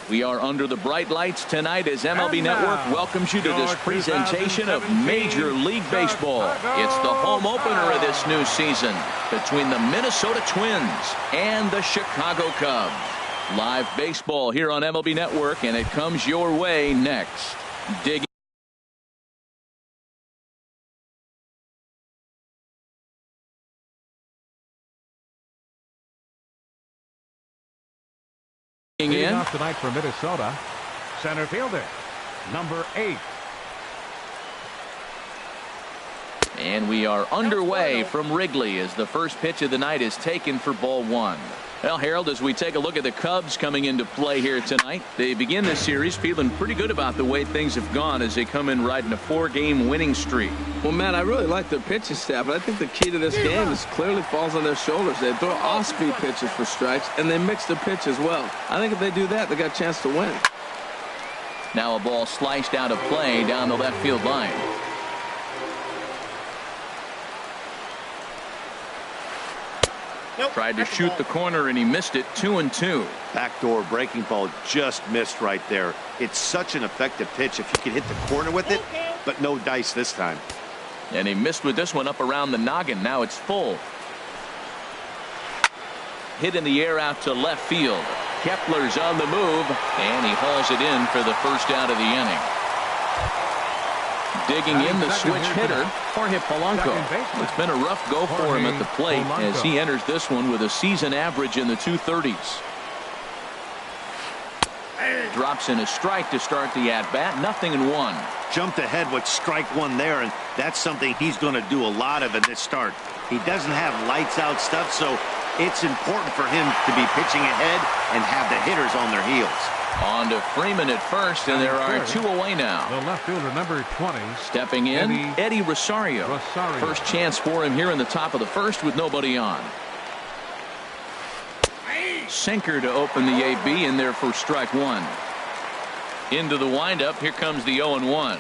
We are under the bright lights tonight as MLB Network welcomes you to this presentation of Major League Baseball. It's the home opener of this new season between the Minnesota Twins and the Chicago Cubs. Live baseball here on MLB Network, and it comes your way next. Dig Leading off tonight for Minnesota, center fielder, number 8. And we are underway from Wrigley as the first pitch of the night is taken for ball 1. Well, Harold, as we take a look at the Cubs coming into play here tonight, they begin this series feeling pretty good about the way things have gone as they come in riding a 4-game winning streak. Well, Matt, I really like their pitching staff, but I think the key to this game is clearly falls on their shoulders. They throw off-speed pitches for strikes, and they mix the pitch as well. I think if they do that, they got a chance to win. Now a ball sliced out of play down the left field line. Tried to shoot the corner and he missed it. 2-2. Backdoor breaking ball just missed right there. It's such an effective pitch if you can hit the corner with it, but no dice this time. And he missed with this one up around the noggin. Now it's full. Hit in the air out to left field. Kepler's on the move and he hauls it in for the first out of the inning. Digging in the switch hitter, Jorge Polanco. It's been a rough go for him at the plate as he enters this one with a season average in the 230s. Drops in a strike to start the at-bat. 0-1. Jumped ahead with strike 1 there, and that's something he's going to do a lot of in this start. He doesn't have lights-out stuff, so it's important for him to be pitching ahead and have the hitters on their heels. On to Freeman at first, and there are 2 away now. The left fielder, number 20. Stepping in, Eddie Rosario. First chance for him here in the top of the first with nobody on. Sinker to open the AB in there for strike 1. Into the windup. Here comes the 0-1.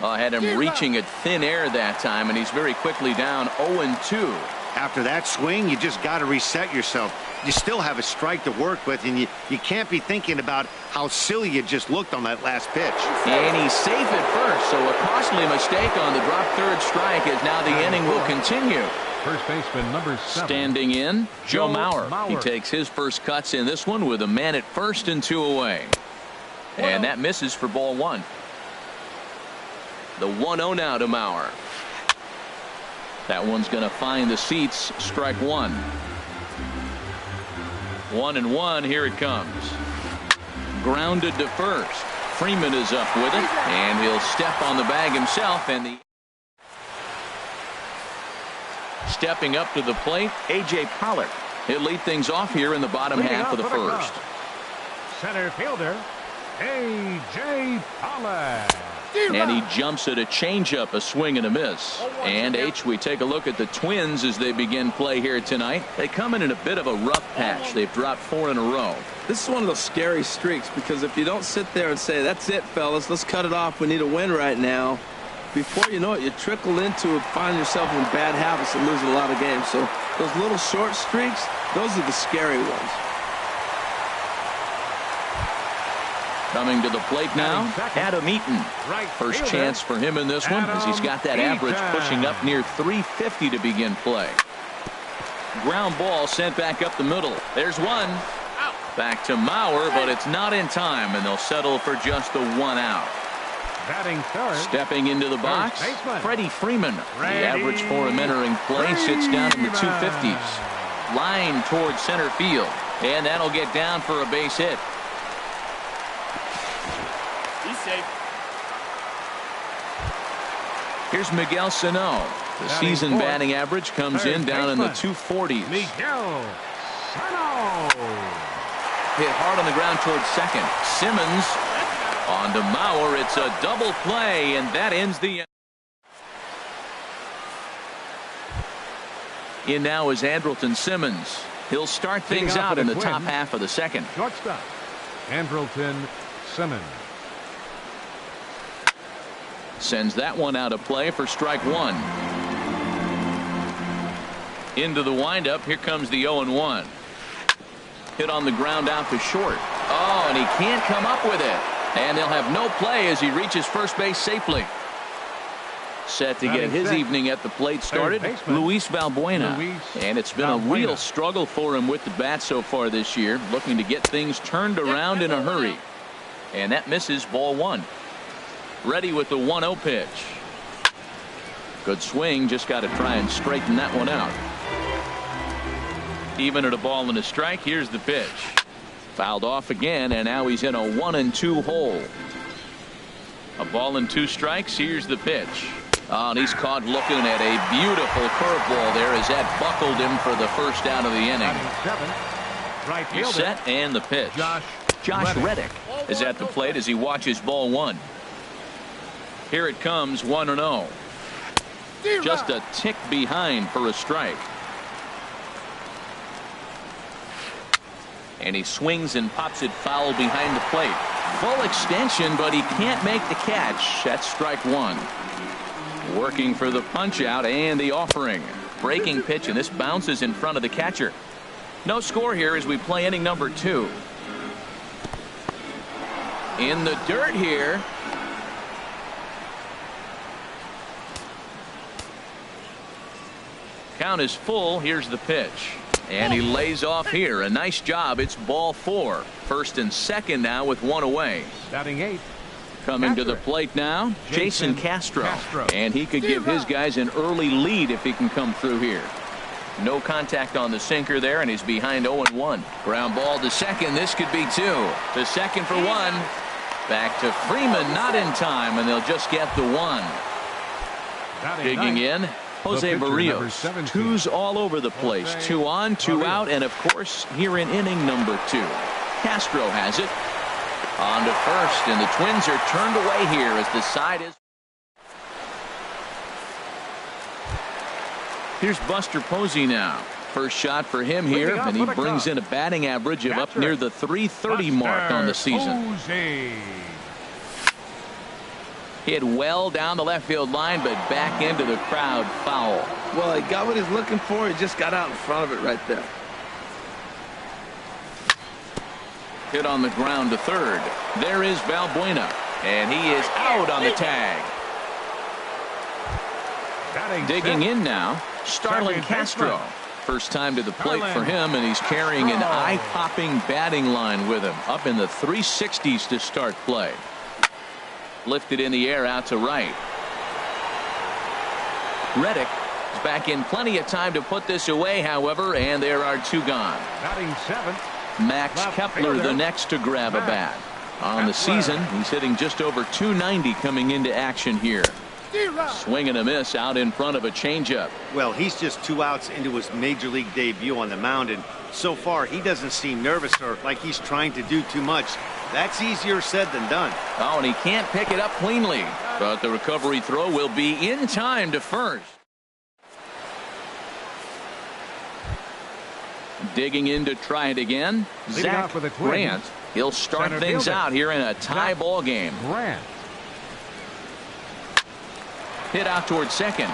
Had him reaching at thin air that time, and he's very quickly down 0-2. After that swing, you just got to reset yourself. You still have a strike to work with, and you can't be thinking about how silly you just looked on that last pitch. And he's safe at first, so a costly mistake on the drop third strike as now the inning will continue. First baseman, number 7. Standing in, Joe Mauer. He takes his first cuts in this one with a man at first and 2 away. And that misses for ball 1. The 1-0 now to Mauer. That one's going to find the seats. Strike 1. 1-1. Here it comes. Grounded to first. Freeman is up with it, and he'll step on the bag himself. And stepping up to the plate, A.J. Pollard. He'll lead things off here in the bottom half of the first. Center fielder, A.J. Pollard. And he jumps at a changeup, a swing and a miss. And we take a look at the Twins as they begin play here tonight. They come in a bit of a rough patch. They've dropped 4 in a row. This is one of those scary streaks because if you don't sit there and say, that's it, fellas, let's cut it off, we need a win right now, before you know it, you trickle into it, find yourself in bad habits and losing a lot of games. So those little short streaks, those are the scary ones. Coming to the plate now, Adam Eaton. First chance for him in this one as he's got that average pushing up near 350 to begin play. Ground ball sent back up the middle. There's one. Back to Mauer, but it's not in time, and they'll settle for just the 1 out. Batting third. Stepping into the box, Freddie Freeman. The average for him entering play sits down in the 250s. Line towards center field, and that'll get down for a base hit. He's safe. Here's Miguel Sano. The season batting average comes in down in the 240s. Miguel Sano. Hit hard on the ground towards second. Simmons on to Mauer. It's a double play, and that ends the in now is Andrelton Simmons. He'll start things out in the top half of the second. Shortstop, Andrelton Simmons. Sends that one out of play for strike 1. Into the windup. Here comes the 0-1. Hit on the ground out to short. Oh, and he can't come up with it. And they'll have no play as he reaches first base safely. Set to get his evening at the plate started, Luis Valbuena. And it's been a real struggle for him with the bat so far this year, looking to get things turned around in a hurry. And that misses, ball one. Ready with the 1-0 pitch. Good swing, just got to try and straighten that one out. Even at a ball and a strike, here's the pitch. Fouled off again, and now he's in a 1-2 hole. A ball and 2 strikes, here's the pitch. Oh, and he's caught looking at a beautiful curveball there as that buckled him for the first out of the inning. He's set, and the pitch. Josh Reddick is at the plate as he watches ball one. Here it comes, 1-0. Just a tick behind for a strike. And he swings and pops it foul behind the plate. Full extension, but he can't make the catch. That's strike one. Working for the punch out and the offering. Breaking pitch, and this bounces in front of the catcher. No score here as we play inning number 2. In the dirt here. Count is full. Here's the pitch. And he lays off here. A nice job. It's ball 4. First and second now with 1 away. Batting 8. Coming to the plate now, Jason Castro. And he could give his guys an early lead if he can come through here. No contact on the sinker there, and he's behind 0-1. Ground ball to second. This could be 2. To second for 1. Back to Freeman, not in time, and they'll just get the 1. Digging in, Jose Barrios. 2s all over the place. 2 on, 2 out, and of course, here in inning number 2. Castro has it. On to first, and the Twins are turned away here as the side is. Here's Buster Posey now. First shot for him here, and he brings in a batting average of up near the .330 mark on the season. Hit well down the left field line, but back into the crowd, foul. Well, he got what he's looking for. He just got out in front of it right there. Hit on the ground to third. There is Valbuena, and he is out on the tag. Digging in now, Starlin Castro. First time to the plate for him, and he's carrying an eye-popping batting line with him. Up in the 360s to start play. Lifted in the air out to right. Reddick is back in plenty of time to put this away, however, and there are 2 gone. Batting 7th. Max Kepler the next to grab a bat. On the season, he's hitting just over .290 coming into action here. Swing and a miss out in front of a changeup. Well, he's just 2 outs into his major league debut on the mound, and so far he doesn't seem nervous or like he's trying to do too much. That's easier said than done. Oh, and he can't pick it up cleanly, but the recovery throw will be in time to first. Digging in to try it again, Zach Grant. He'll start things out here in a tie ball game. Grant. Hit out towards second.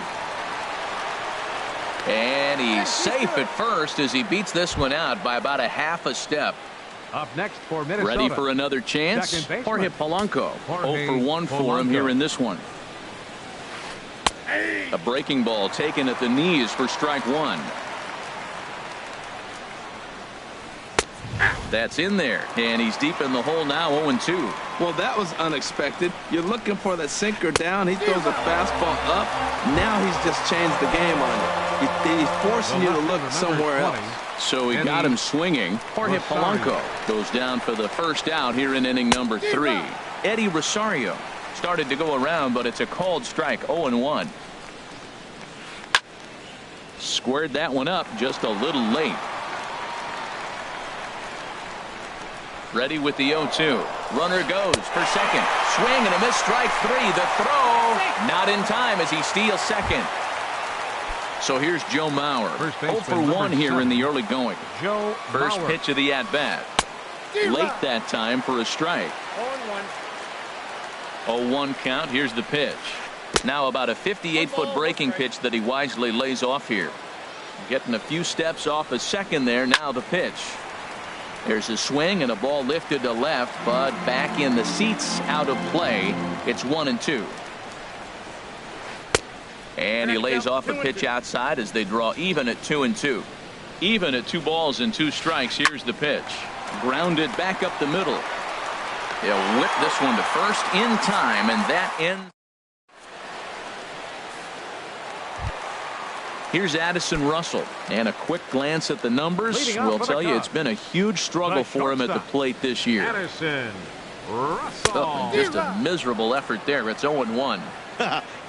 And he's safe at first as he beats this one out by about a half a step. Up next for Minnesota. Ready for another chance? Jorge Polanco. 0 for 1 for him here in this one. A breaking ball taken at the knees for strike 1. That's in there, and he's deep in the hole now, 0-2. Well, that was unexpected. You're looking for that sinker down. He throws a fastball up. Now he's just changed the game on you. He's forcing you to look somewhere else. So he got him swinging. Jorge Polanco goes down for the first out here in inning number 3. Eddie Rosario started to go around, but it's a called strike, 0-1. Squared that one up just a little late. Ready with the 0-2. Runner goes for second. Swing and a miss, strike 3. The throw not in time as he steals second. So here's Joe Mauer. 0 for 1 here in the early going. First pitch of the at-bat. Late that time for a strike. 0-1 count. Here's the pitch. Now about a 58-foot breaking pitch that he wisely lays off here. Getting a few steps off a second there. Now the pitch. There's a swing and a ball lifted to left, but back in the seats, out of play. It's 1-2. And he lays off a pitch outside as they draw even at 2-2. Even at 2 balls and 2 strikes. Here's the pitch. Grounded back up the middle. He'll whip this one to first in time, and that ends. Here's Addison Russell, and a quick glance at the numbers will tell you it's been a huge struggle for him at the plate this year. Addison Russell. Just a miserable effort there. It's 0-1.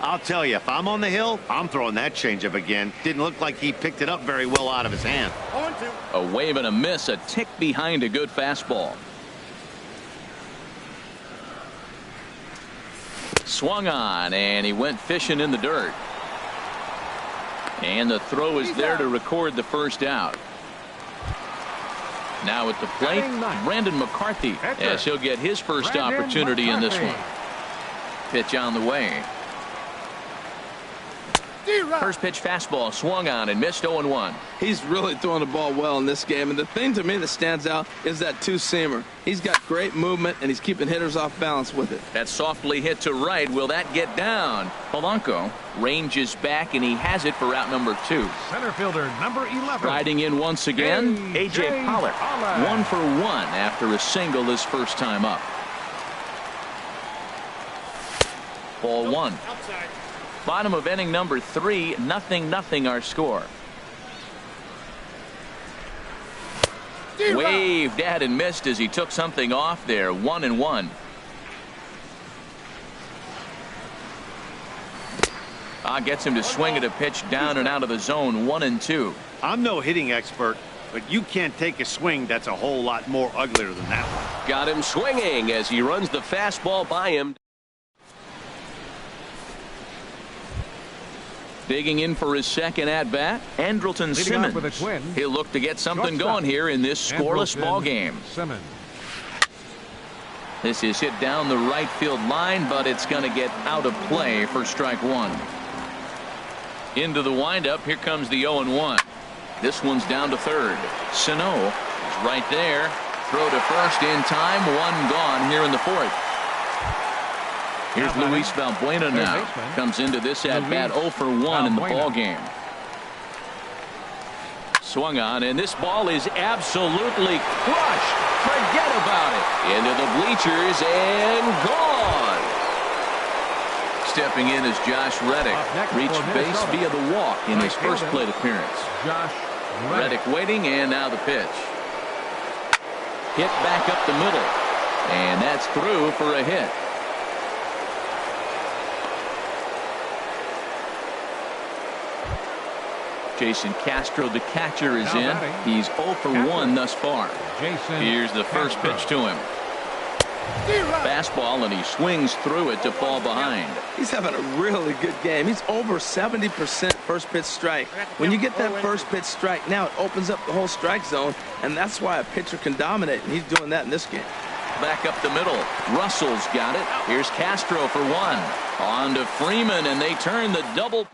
I'll tell you, if I'm on the hill, I'm throwing that changeup again. Didn't look like he picked it up very well out of his hand. 0-2. A wave and a miss, a tick behind a good fastball. Swung on, and he went fishing in the dirt. And the throw is there to record the first out. Now at the plate, Brandon McCarthy, as he'll get his first opportunity in this one. Pitch on the way. First pitch fastball swung on and missed. 0-1. He's really throwing the ball well in this game, and the thing to me that stands out is that two-seamer. He's got great movement, and he's keeping hitters off balance with it. That softly hit to right. Will that get down? Polanco ranges back, and he has it for out number 2. Center fielder number 11. Riding in once again, A.J. Pollock. 1 for 1 after a single his first time up. Ball 1. Bottom of inning number 3, 0-0 our score. Waved at and missed as he took something off there. 1-1. Gets him to swing at a pitch down and out of the zone. 1-2. I'm no hitting expert, but you can't take a swing that's a whole lot more uglier than that one. Got him swinging as he runs the fastball by him. Digging in for his second at-bat, Andrelton Simmons. With a twin. He'll look to get something going here in this scoreless ball game. Simmons. This is hit down the right field line, but it's going to get out of play for strike 1. Into the windup. Here comes the 0-1. This one's down to third. Sano is right there. Throw to first in time. 1 gone here in the 4th. Here's Luis Valbuena now. Comes into this at-bat 0 for 1 in the ball game. Swung on, and this ball is absolutely crushed. Forget about it. Into the bleachers and gone. Stepping in is Josh Reddick. Reached base via the walk in his first plate appearance. Josh Reddick waiting, and now the pitch. Hit back up the middle, and that's through for a hit. Jason Castro, the catcher, is in. He's 0 for 1 thus far. Here's the first pitch to him. Fastball, and he swings through it to fall behind. He's having a really good game. He's over 70% first pitch strike. When you get that first pitch strike, now it opens up the whole strike zone, and that's why a pitcher can dominate, and he's doing that in this game. Back up the middle. Russell's got it. Here's Castro for 1. On to Freeman, and they turn the double.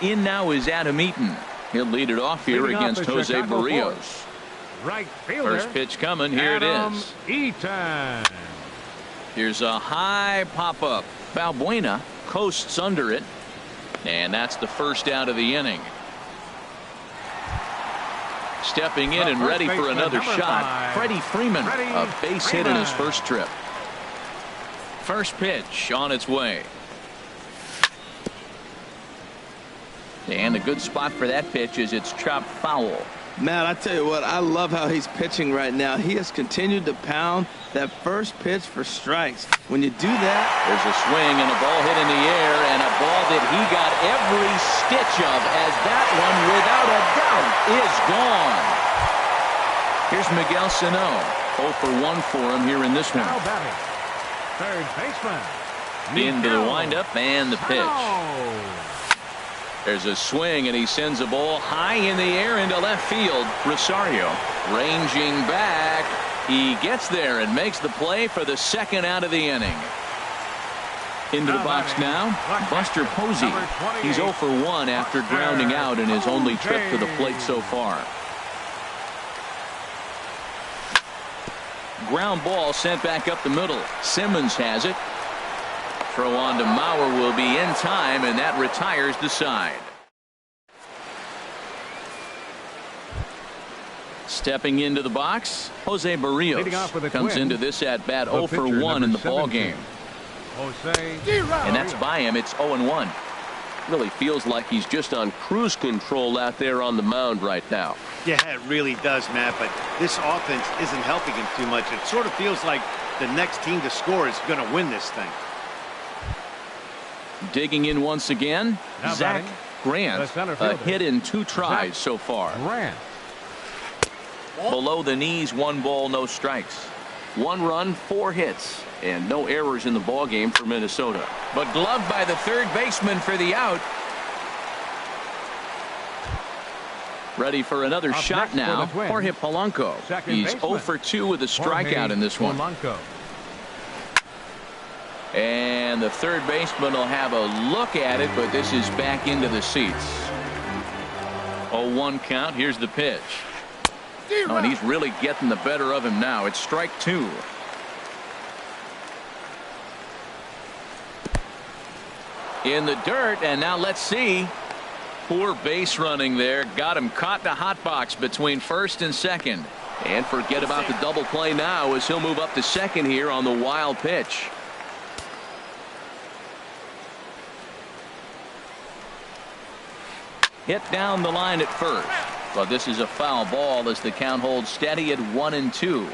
In now is Adam Eaton. He'll lead it off here against Jose Barrios. Right fielder. First pitch coming. Here it is. Eaton. Here's a high pop-up. Valbuena coasts under it. And that's the first out of the inning. Stepping in and ready for another shot. Freddie Freeman. A base hit in his first trip. First pitch on its way. And a good spot for that pitch is it's chopped foul. Matt, I tell you what, I love how he's pitching right now. He has continued to pound that first pitch for strikes. When you do that, there's a swing and a ball hit in the air, and a ball that he got every stitch of, as that one, without a doubt, is gone. Here's Miguel Sano. 0 for 1 for him here in this one. Third baseman. Into the windup and the pitch. There's a swing, and he sends a ball high in the air into left field. Rosario ranging back. He gets there and makes the play for the second out of the inning. Into the box now, Buster Posey. He's 0 for 1 after grounding out in his only trip to the plate so far. Ground ball sent back up the middle. Simmons has it. Throw on to Mauer will be in time, and that retires the side. Stepping into the box, Jose Barrios comes into this at bat 0 for 1 in the ball game. And that's by him. It's 0-1. Really feels like he's just on cruise control out there on the mound right now. Yeah, it really does, Matt, but this offense isn't helping him too much. It sort of feels like the next team to score is going to win this thing. Digging in once again, Zach Grant, a hit in 2 tries so far. Below the knees, 1 ball, no strikes. 1 run, 4 hits, and no errors in the ball game for Minnesota. But gloved by the third baseman for the out. Ready for another shot now. Jorge Polanco. He's 0 for 2 with a strikeout in this one. And the third baseman will have a look at it, but this is back into the seats. 0-1 count. Here's the pitch. Oh, and he's really getting the better of him now. It's strike 2. In the dirt, and now let's see. Poor base running there. Got him caught in the hot box between first and second. And forget about the double play now as he'll move up to second here on the wild pitch. Hit down the line at first. But this is a foul ball as the count holds steady at 1-2.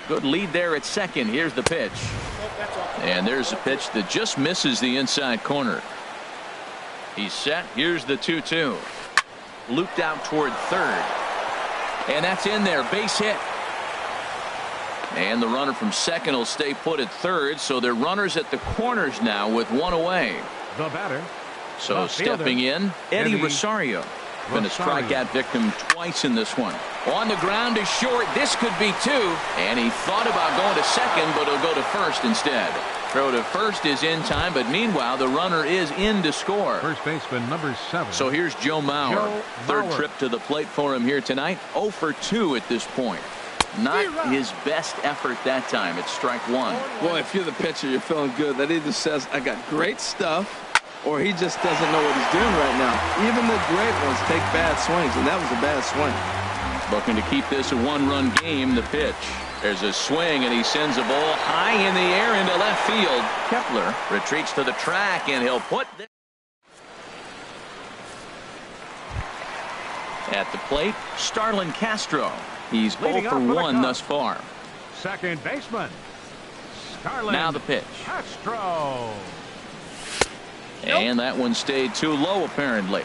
Good lead there at second. Here's the pitch. And there's a pitch that just misses the inside corner. He's set. Here's the 2-2. Looped out toward third. And that's in there. Base hit. And the runner from second will stay put at third. So they're runners at the corners now with 1 away. The batter. So stepping in, Eddie Rosario. Been a strikeout victim twice in this one. On the ground is short. This could be 2. And he thought about going to second, but he'll go to first instead. Throw to first is in time, but meanwhile the runner is in to score. First baseman number 7. So here's Joe Mauer. Third trip to the plate for him here tonight. 0 for 2 at this point. Not his best effort that time. It's strike 1. Boy, if you're the pitcher, you're feeling good. That either says I got great stuff, or he just doesn't know what he's doing right now. Even the great ones take bad swings, and that was a bad swing. Looking to keep this a 1-run game. The pitch. There's a swing, and he sends a ball high in the air into left field. Kepler retreats to the track, and he'll put this. At the plate, Starlin Castro. He's 0 for 1 thus far. Second baseman, Starlin. Now the pitch. Castro. And that one stayed too low, apparently.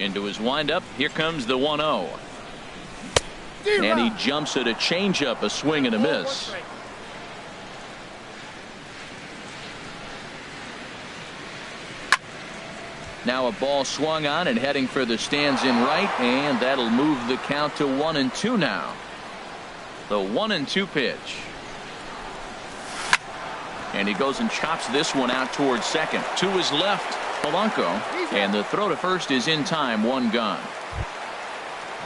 Into his windup. Here comes the 1-0. And he jumps at a changeup, a swing and a miss. Now a ball swung on and heading for the stands in right, and that'll move the count to 1-2 now. The 1-2 pitch. And he goes and chops this one out towards second. To his left, Polanco, and the throw to first is in time. 1 gone.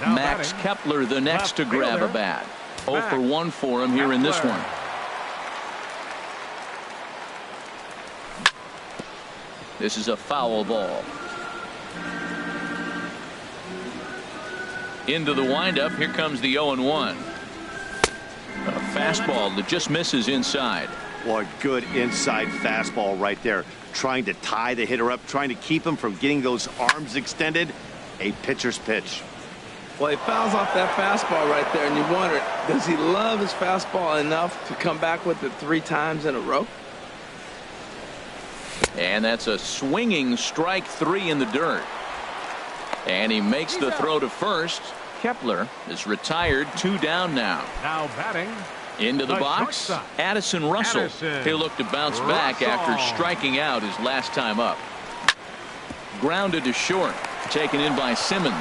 Now Max batting, Kepler the next to grab a bat. 0 for 1 for him here in this one. This is a foul ball. Into the windup. Here comes the 0-1. A fastball that just misses inside. Boy, good inside fastball right there. Trying to tie the hitter up, trying to keep him from getting those arms extended. A pitcher's pitch. Well, he fouls off that fastball right there, and you wonder, does he love his fastball enough to come back with it 3 times in a row? And that's a swinging strike 3 in the dirt. And he makes the throw to first. Kepler is retired. 2 down now. Now batting. Into the box, Addison Russell. He'll look to bounce back after striking out his last time up. Grounded to short. Taken in by Simmons.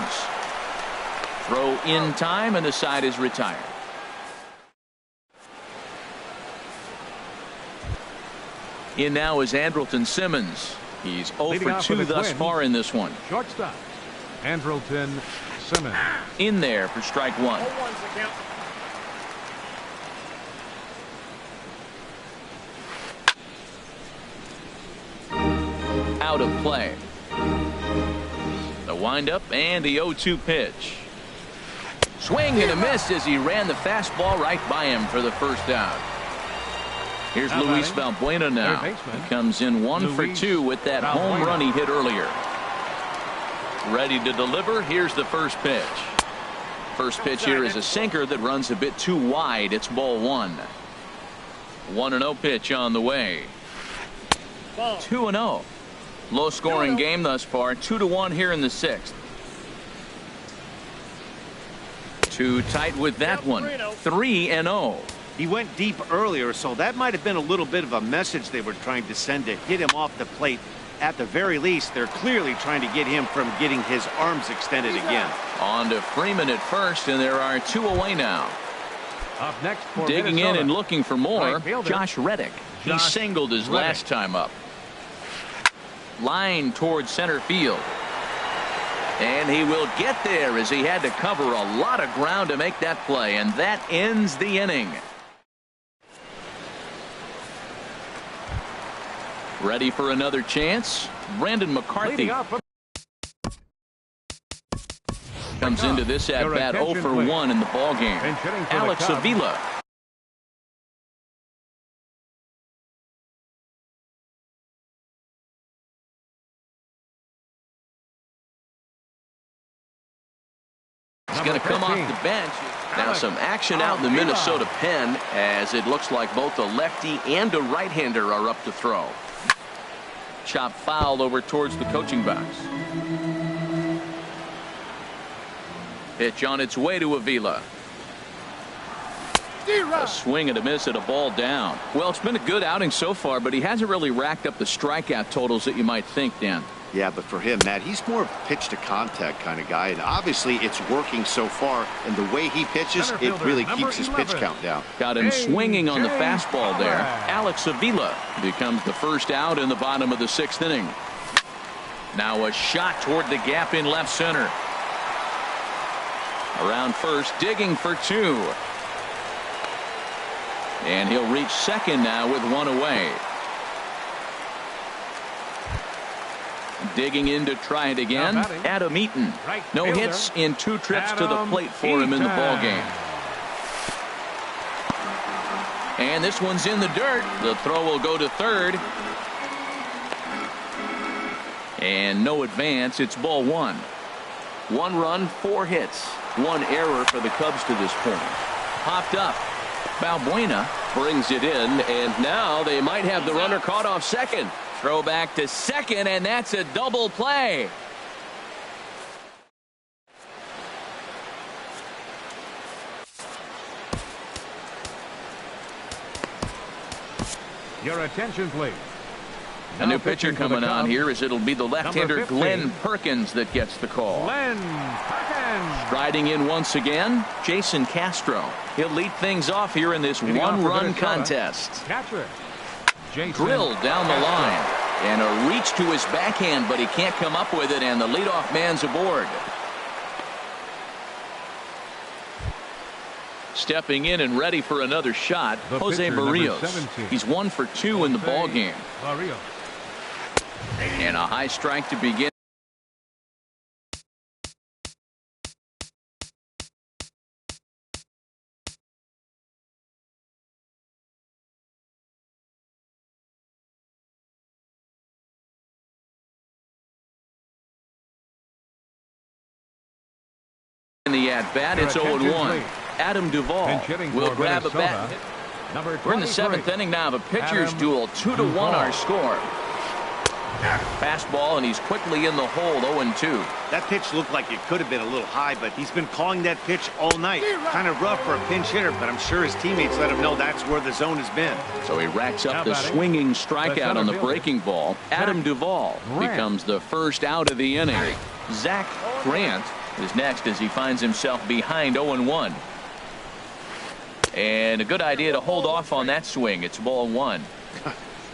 Throw in time, and the side is retired. In now is Andrelton Simmons. He's 0 for 2 thus far in this one. Shortstop, Andrelton Simmons. In there for strike one. Out of play. The windup and the 0-2 pitch. Swing and a miss as he ran the fastball right by him for the first out. Here's Luis Valbuena now. He comes in 1 for 2 with that home run he hit earlier. Ready to deliver. Here's the first pitch. First pitch here is a sinker that runs a bit too wide. It's ball 1. 1-0 pitch on the way. 2-0. Low scoring game thus far. 2-1 here in the 6th. Too tight with that one. 3-0. He went deep earlier, so that might have been a little bit of a message they were trying to send to hit him off the plate. At the very least, they're clearly trying to get him from getting his arms extended again. On to Freeman at first, and there are 2 away now. Up next for Digging Minnesota. in and looking for more, Right fielder, Josh Reddick. He Josh singled his Reddick. last time up. Line towards center field. And he will get there as he had to cover a lot of ground to make that play, and that ends the inning. Ready for another chance? Brandon McCarthy comes into this at bat 0 for 1 in the ball game. Alex Avila. He's going to come off the bench. Now some action out in the Minnesota pen as it looks like both a lefty and a right-hander are up to throw. Chop foul over towards the coaching box. Pitch on its way to Avila. A swing and a miss at a ball down. Well, it's been a good outing so far, but he hasn't really racked up the strikeout totals that you might think, Dan. Yeah, but for him, Matt, he's more of a pitch to contact kind of guy, and obviously it's working so far, and the way he pitches, it really keeps his pitch count down. Got him swinging on the fastball there. Alex Avila becomes the first out in the bottom of the 6th inning. Now a shot toward the gap in left center. Around first, digging for 2. And he'll reach second now with 1 away. Digging in to try it again. Adam Eaton. No hits in 2 trips to the plate for him in the ball game. And this one's in the dirt. The throw will go to third. And no advance. It's ball 1. 1 run, 4 hits. 1 error for the Cubs to this point. Popped up. Valbuena brings it in, and now they might have the runner caught off second. throw back to second, and that's a double play. Your attention, please. A new pitcher coming on here as it'll be the left-hander Glenn Perkins that gets the call. Glenn Perkins. Striding in once again, Jason Castro. He'll lead things off here in this one-run contest. Catcher. Drilled down the line. And a reach to his backhand, but he can't come up with it, and the leadoff man's aboard. Stepping in and ready for another shot, Jose Barrios. He's 1 for 2 in the ball game. And a high strike to begin. In the at-bat, it's 0-1. Adam Duvall will grab a bat. We're in the 7th inning now of a pitcher's duel. 2-1 our score. Fastball, and he's quickly in the hole. 0-2. That pitch looked like it could have been a little high, but he's been calling that pitch all night. Kind of rough for a pinch hitter, but I'm sure his teammates let him know that's where the zone has been. So he racks up the swinging strikeout on the breaking ball. Adam Duvall becomes the first out of the inning. Zach Grant is next as he finds himself behind 0-1. And a good idea to hold off on that swing. It's ball 1.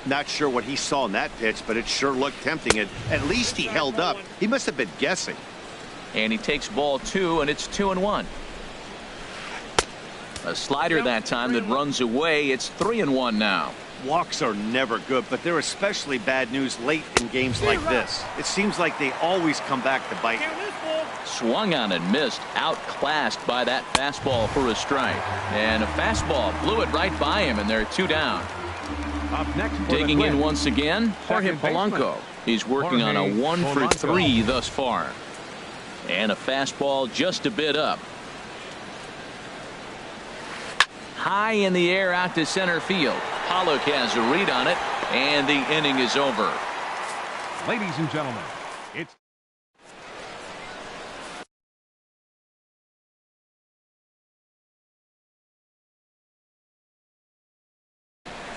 Not sure what he saw in that pitch, but it sure looked tempting. And at least he held up. He must have been guessing. And he takes ball 2, and it's 2-1. A slider that time that runs away. It's 3-1 now. Walks are never good, but they're especially bad news late in games like this. It seems like they always come back to bite. Swung on and missed. Outclassed by that fastball for a strike. And a fastball blew it right by him, and they're 2 down. Up next for Digging the in Twins, once again, Jorge second baseman, Polanco. He's working on a Jorge 1 for 3 Polanco. thus far. And a fastball just a bit up. High in the air out to center field. Pollock has a read on it, and the inning is over. Ladies and gentlemen, it's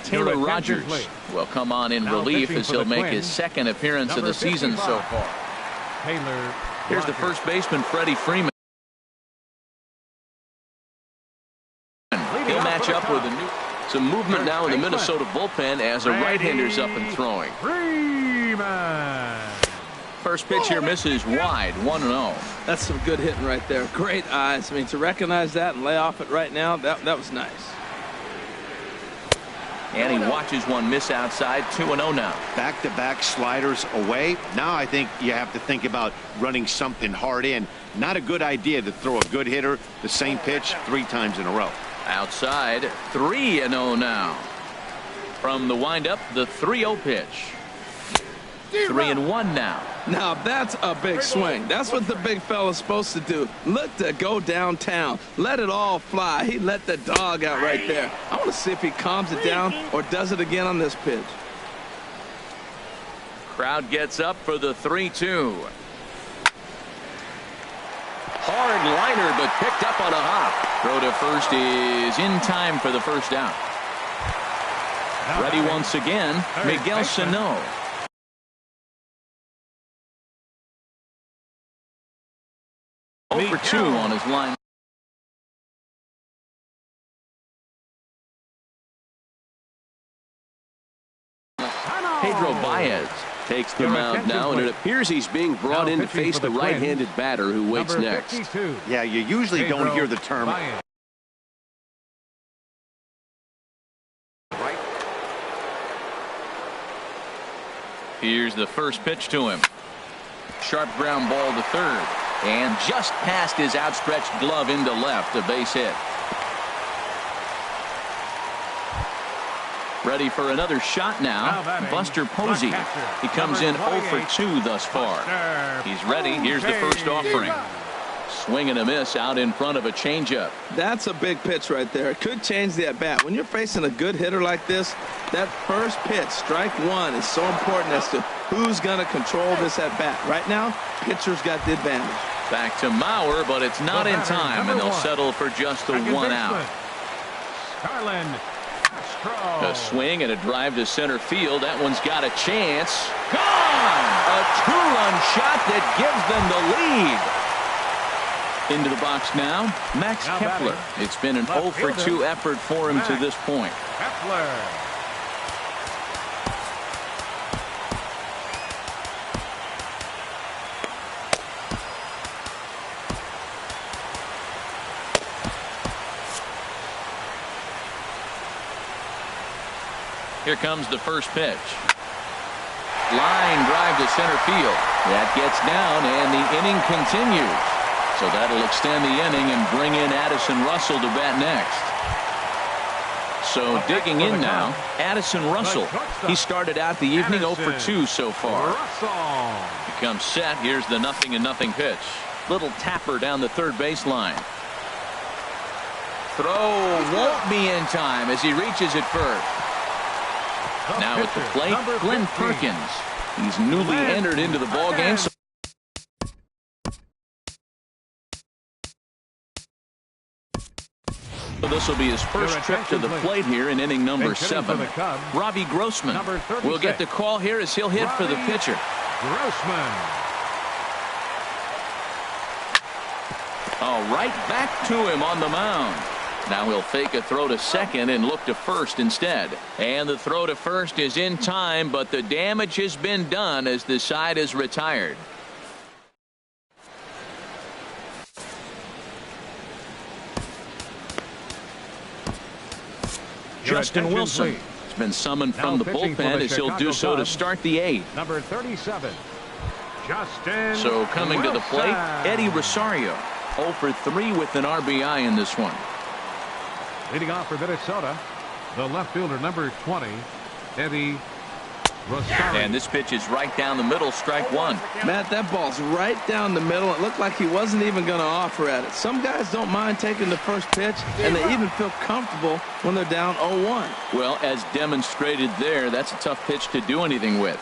Taylor Your attention, Rogers please. will come on in Now relief pitching as for he'll the make Twins, his second appearance of number the season 55, so far. Taylor Here's the Rogers. first baseman, Freddie Freeman. He'll match up with a new. Some movement now in the Minnesota bullpen as a right-hander's up and throwing. Freeman. First pitch here misses wide, 1-0. That's some good hitting right there. Great eyes. I mean, to recognize that and lay off it right now, that was nice. And he watches one miss outside, 2-0 now. Back-to-back sliders away. Now I think you have to think about running something hard in. Not a good idea to throw a good hitter the same pitch 3 times in a row. Outside, 3-0 now. From the windup, the 3-0 pitch. 3-1 now. Now that's a big swing. That's what the big fella's supposed to do. Look to go downtown. Let it all fly. He let the dog out right there. I want to see if he calms it down or does it again on this pitch. Crowd gets up for the 3-2. Hard liner, but picked up on a hop. Throw to first is in time for the first out. Ready once again, Miguel Sano. Over 2 on his line. Pedro Baez takes the mound now, and it appears he's being brought in to face the right-handed batter who waits next. 52. Yeah, you usually don't hear the term. Baez. Here's the first pitch to him. Sharp ground ball to third. And just past his outstretched glove into left, a base hit. Ready for another shot now. Buster Posey. He comes in 0 for 2 thus far. He's ready. Here's the first offering. Swing and a miss out in front of a changeup. That's a big pitch right there. It could change the at-bat. When you're facing a good hitter like this, that first pitch, strike 1, is so important as to who's going to control this at-bat. Right now, pitcher's got the advantage. Back to Mauer, but it's not in time, and they'll settle for just the 1 out. A swing and a drive to center field. That one's got a chance. Gone! A 2-run shot that gives them the lead. Into the box now, Max Kepler. It's been an 0 for 2 effort for him to this point. Kepler. Here comes the first pitch. Line drive to center field. That gets down, and the inning continues. So that'll extend the inning and bring in Addison Russell to bat next. So digging in now, Addison Russell. He started out the evening 0 for 2 so far. He comes set. Here's the 0-0 pitch. Little tapper down the third baseline. Throw won't be in time as he reaches it first. Now at the plate, Glenn Perkins. He's newly entered into the ballgame. So this will be his first trip to the plate here in inning number 7. Robbie Grossman will get the call here as he'll hit for the pitcher. Grossman. Oh, right back to him on the mound. Now he'll fake a throw to second and look to first instead. And the throw to first is in time, but the damage has been done as the side is retired. Justin Wilson has been summoned from the bullpen as he'll do so to start the eighth. Number 37, Justin. So coming to the plate, Eddie Rosario. 0 for 3 with an RBI in this one. Leading off for Minnesota, the left fielder, number 20, Eddie Rosario. And this pitch is right down the middle, strike one. Matt, that ball's right down the middle. It looked like he wasn't even going to offer at it. Some guys don't mind taking the first pitch, and they even feel comfortable when they're down 0-1. Well, as demonstrated there, that's a tough pitch to do anything with.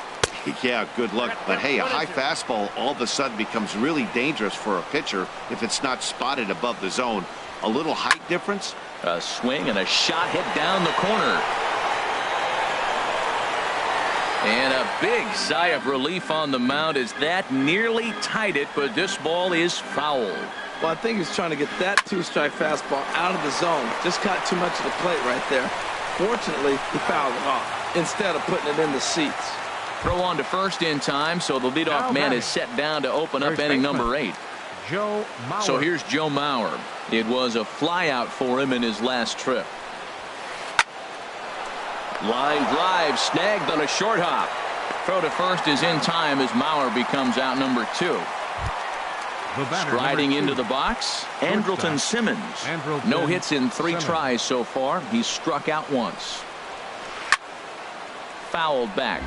Yeah, good luck. But hey, a high fastball all of a sudden becomes really dangerous for a pitcher if it's not spotted above the zone. A little height difference. A swing and a shot hit down the corner. And a big sigh of relief on the mound as that nearly tied it, but this ball is foul. Well, I think he's trying to get that two-strike fastball out of the zone. Just caught too much of the plate right there. Fortunately, he fouled it off instead of putting it in the seats. Throw on to first in time, so the leadoff man is set down to open up inning number 8. Joe Mauer. So here's Joe Mauer. It was a flyout for him in his last trip. Line drive snagged on a short hop. Throw to first is in time as Mauer becomes out number 2. Striding into the box, Andrelton Simmons. No hits in 3 tries so far. He's struck out once. Fouled back.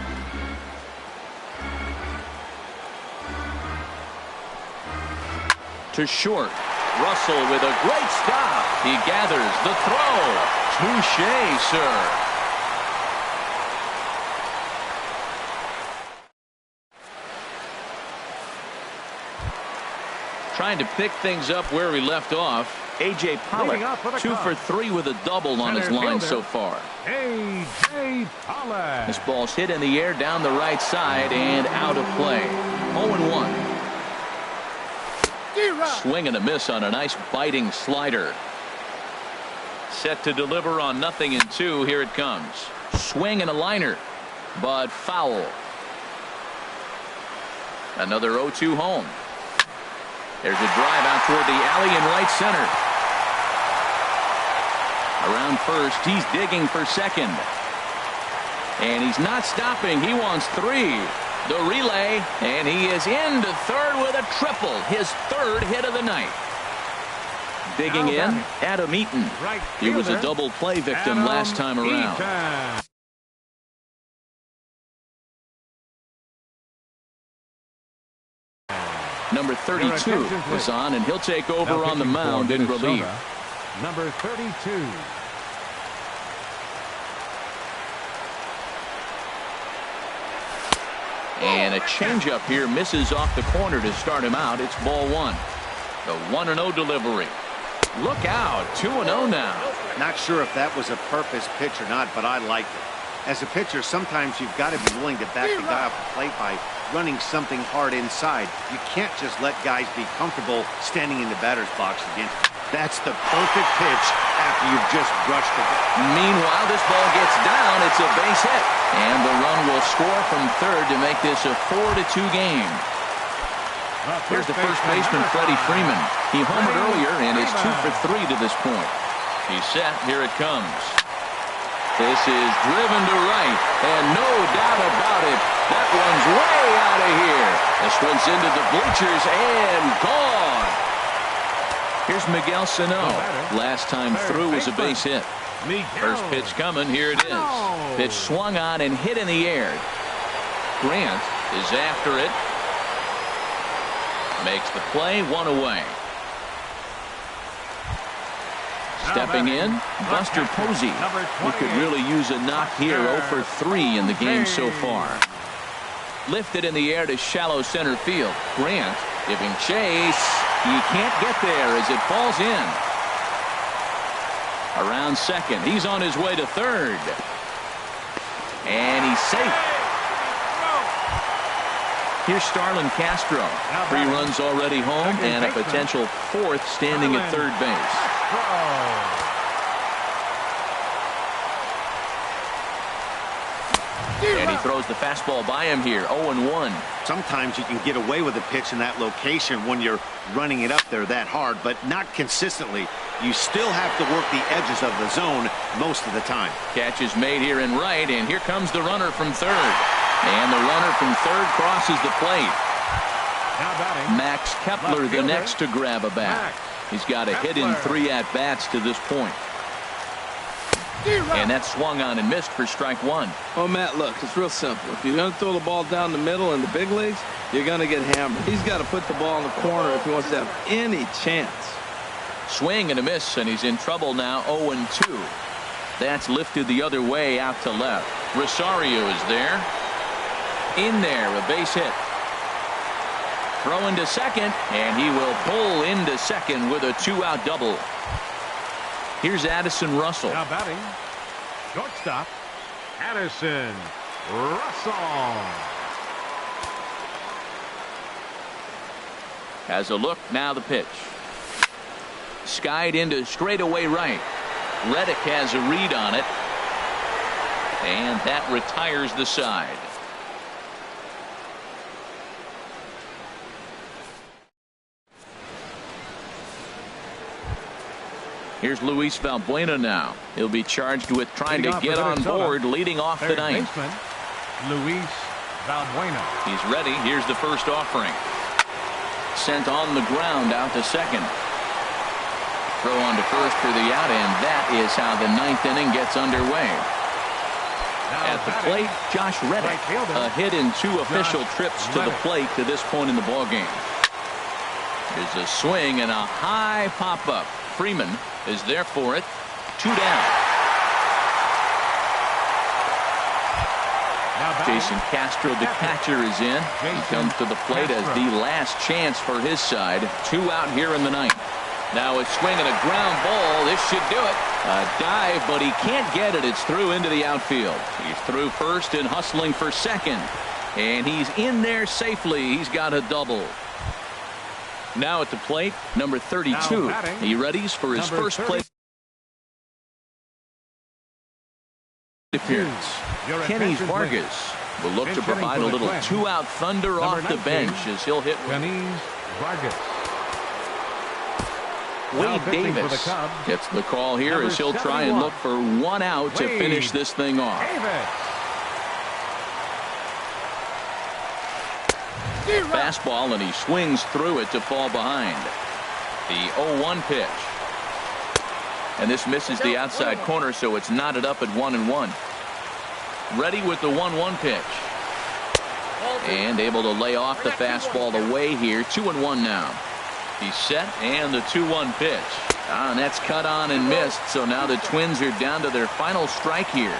To short. Russell with a great stop. He gathers the throw. Touché, sir. Trying to pick things up where we left off. A.J. Pollock, 2 for 3 with a double on his line so far. A.J. Pollock. This ball's hit in the air down the right side and out of play. 0-1. Swing and a miss on a nice biting slider. Set to deliver on 0-2. Here it comes. Swing and a liner, but foul. Another 0-2 home. There's a drive out toward the alley in right center. Around first, he's digging for second. And he's not stopping. He wants 3. The relay, and he is into third with a triple. His 3rd hit of the night. Digging in, Adam Eaton. He was a double play victim last time around. Number 32 is on, and he'll take over on the mound in relief. Number 32. And a changeup here misses off the corner to start him out. It's ball 1. The 1-0 delivery. Look out, 2-0 now. Not sure if that was a purpose pitch or not, but I liked it. As a pitcher, sometimes you've got to be willing to back the guy off the plate by running something hard inside. You can't just let guys be comfortable standing in the batter's box again. That's the perfect pitch after you've just brushed it. Meanwhile, this ball gets down. It's a base hit. And the run will score from third to make this a 4-2 game. Here's the first baseman, Freddie Freeman. He homered earlier and is 2 for 3 to this point. He's set. Here it comes. This is driven to right, and no doubt about it, that one's way out of here. This one's into the bleachers and gone. Here's Miguel Sano. Last time through was a base hit. First pitch coming. Here it is. Pitch swung on and hit in the air. Grant is after it. Makes the play, 1 away. Stepping in, Buster Posey. He could really use a knock here. 0 for 3 in the game so far. Lifted in the air to shallow center field. Grant giving chase. He can't get there as it falls in. Around second. He's on his way to third. And he's safe. Here's Starlin Castro. 3 runs already home and a potential 4th standing at third base. And he throws the fastball by him here. 0-1. Sometimes you can get away with a pitch in that location when you're running it up there that hard, but not consistently. You still have to work the edges of the zone most of the time. Catch is made here in right, and here comes the runner from third. And the runner from third crosses the plate. Max Kepler, the next to grab a bat. He's got a hit in 3 at-bats to this point. And that swung on and missed for strike 1. Oh, Matt, look, it's real simple. If you're going to throw the ball down the middle in the big leagues, you're going to get hammered. He's got to put the ball in the corner if he wants to have any chance. Swing and a miss, and he's in trouble now. 0-2. That's lifted the other way out to left. Rosario is there. In there, a base hit. Throw into second, and he will pull into second with a 2-out double. Here's Addison Russell. Now batting, shortstop, Addison Russell. Has a look, now the pitch. Skied into straightaway right. Reddick has a read on it. And that retires the side. Here's Luis Valbuena now. He'll be charged with trying to get on board, leading off the ninth. Luis Valbuena. He's ready. Here's the first offering. Sent on the ground out to second. Throw on to first for the out, and that is how the 9th inning gets underway. At the plate, Josh Reddick. A hit in 2 official trips to the plate to this point in the ballgame. There's a swing and a high pop-up. Freeman is there for it. 2 down. Jason Castro, the catcher, is in. He comes to the plate as the last chance for his side. 2 out here in the 9th. Now a swing and a ground ball. This should do it. A dive, but he can't get it. It's through into the outfield. He's through first and hustling for second. And he's in there safely. He's got a double. Now at the plate, number 32. He readies for his first plate appearance. Kenny Vargas will look to provide a little 2-out thunder off the bench as he'll hit Kenny Vargas. Wade Davis gets the call here as he'll try and look for 1 out to finish this thing off. Fastball, and he swings through it to fall behind. The 0-1 pitch. And this misses the outside corner, so it's knotted up at 1-1. Ready with the 1-1 pitch. And able to lay off the fastball away here. 2-1 now. He's set, and the 2-1 pitch. And that's cut on and missed, so now the Twins are down to their final strike here.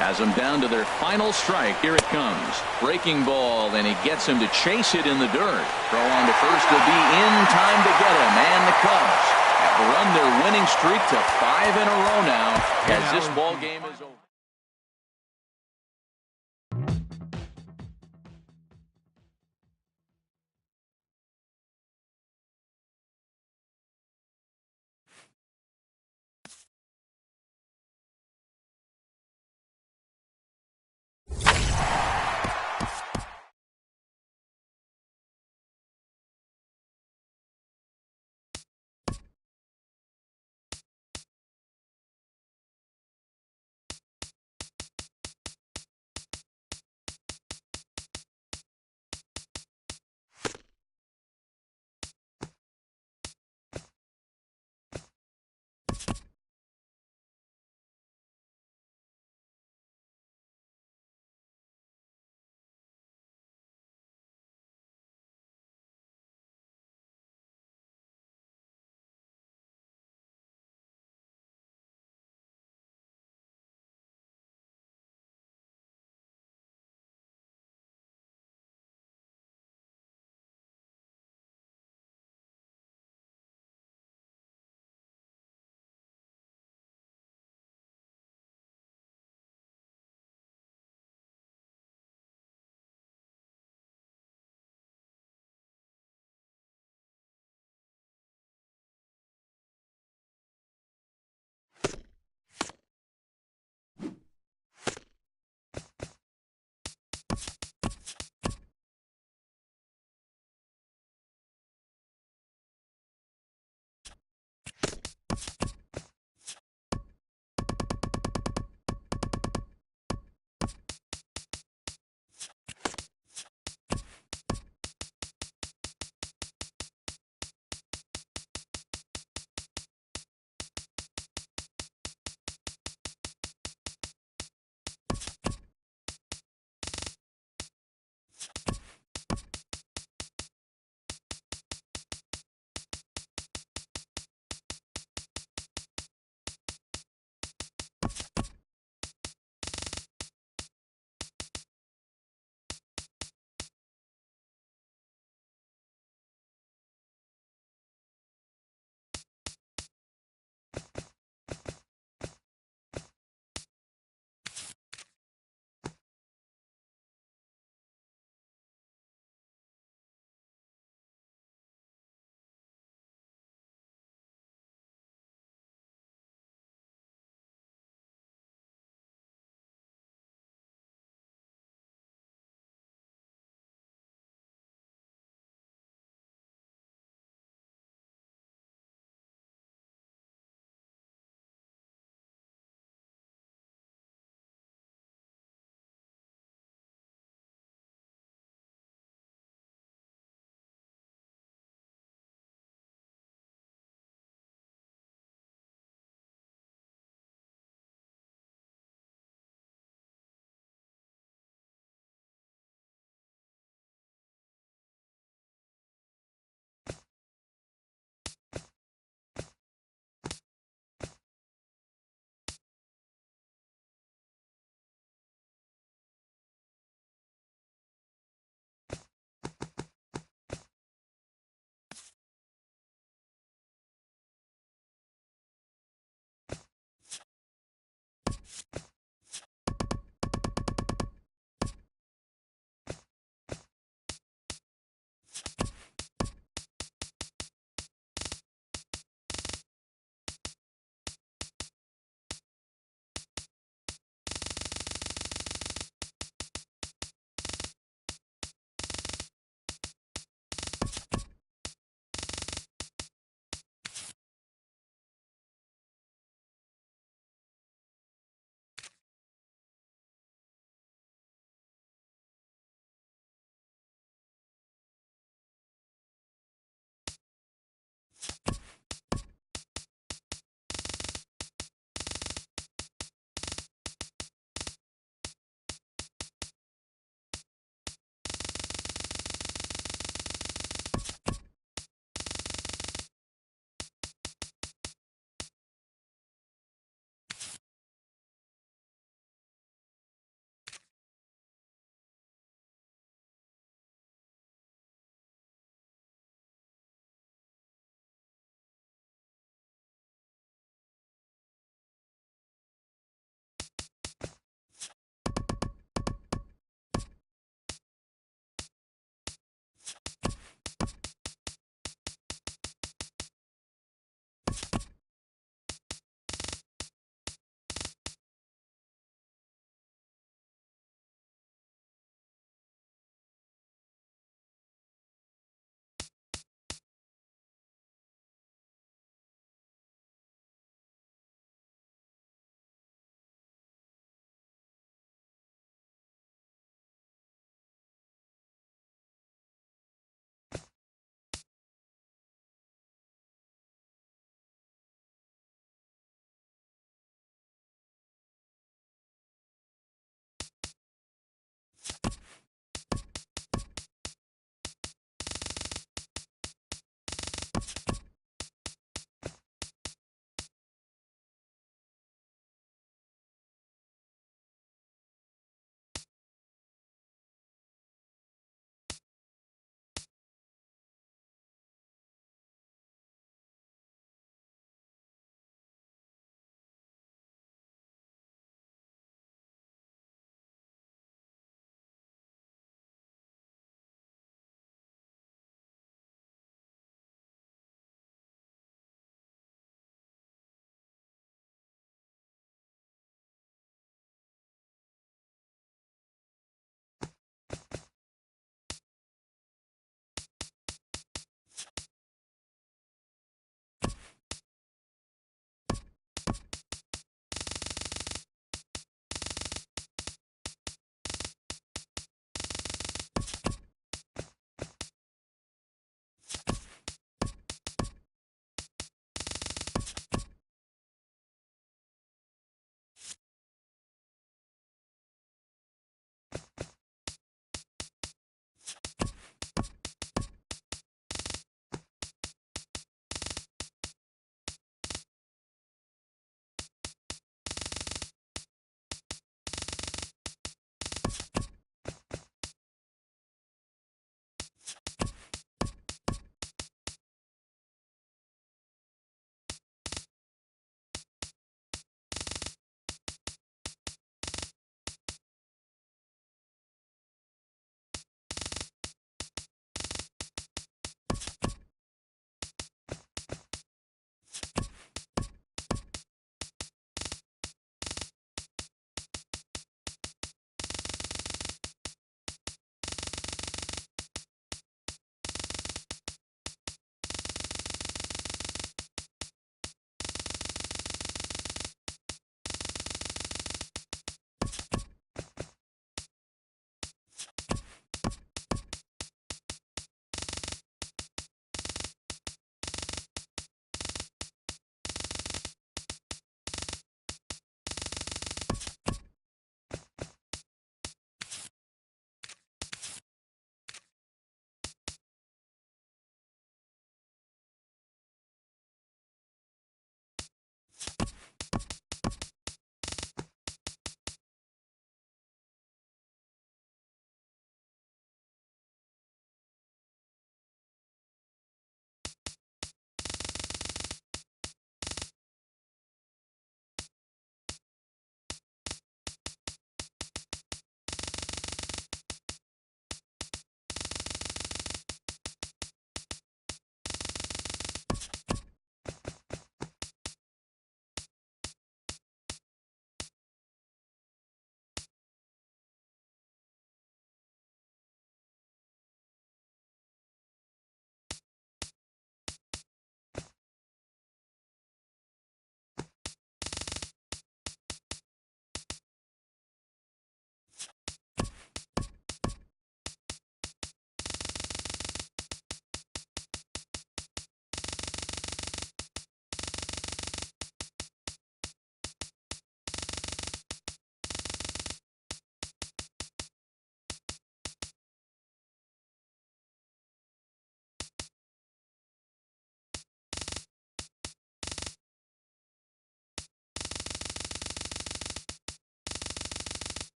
Has them down to their final strike. Here it comes. Breaking ball, and he gets him to chase it in the dirt. Throw on to first will be in time to get him. And the Cubs have run their winning streak to 5 in a row now as this ball game is over.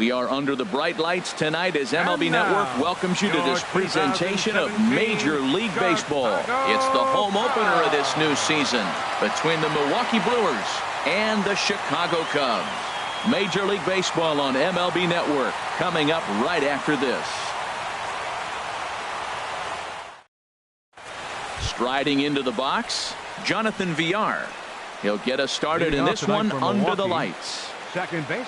We are under the bright lights tonight as MLB Network welcomes you to this presentation of Major League Baseball. It's the home opener of this new season between the Milwaukee Brewers and the Chicago Cubs. Major League Baseball on MLB Network coming up right after this. Striding into the box, Jonathan Villar. He'll get us started in this one under the lights. Second base.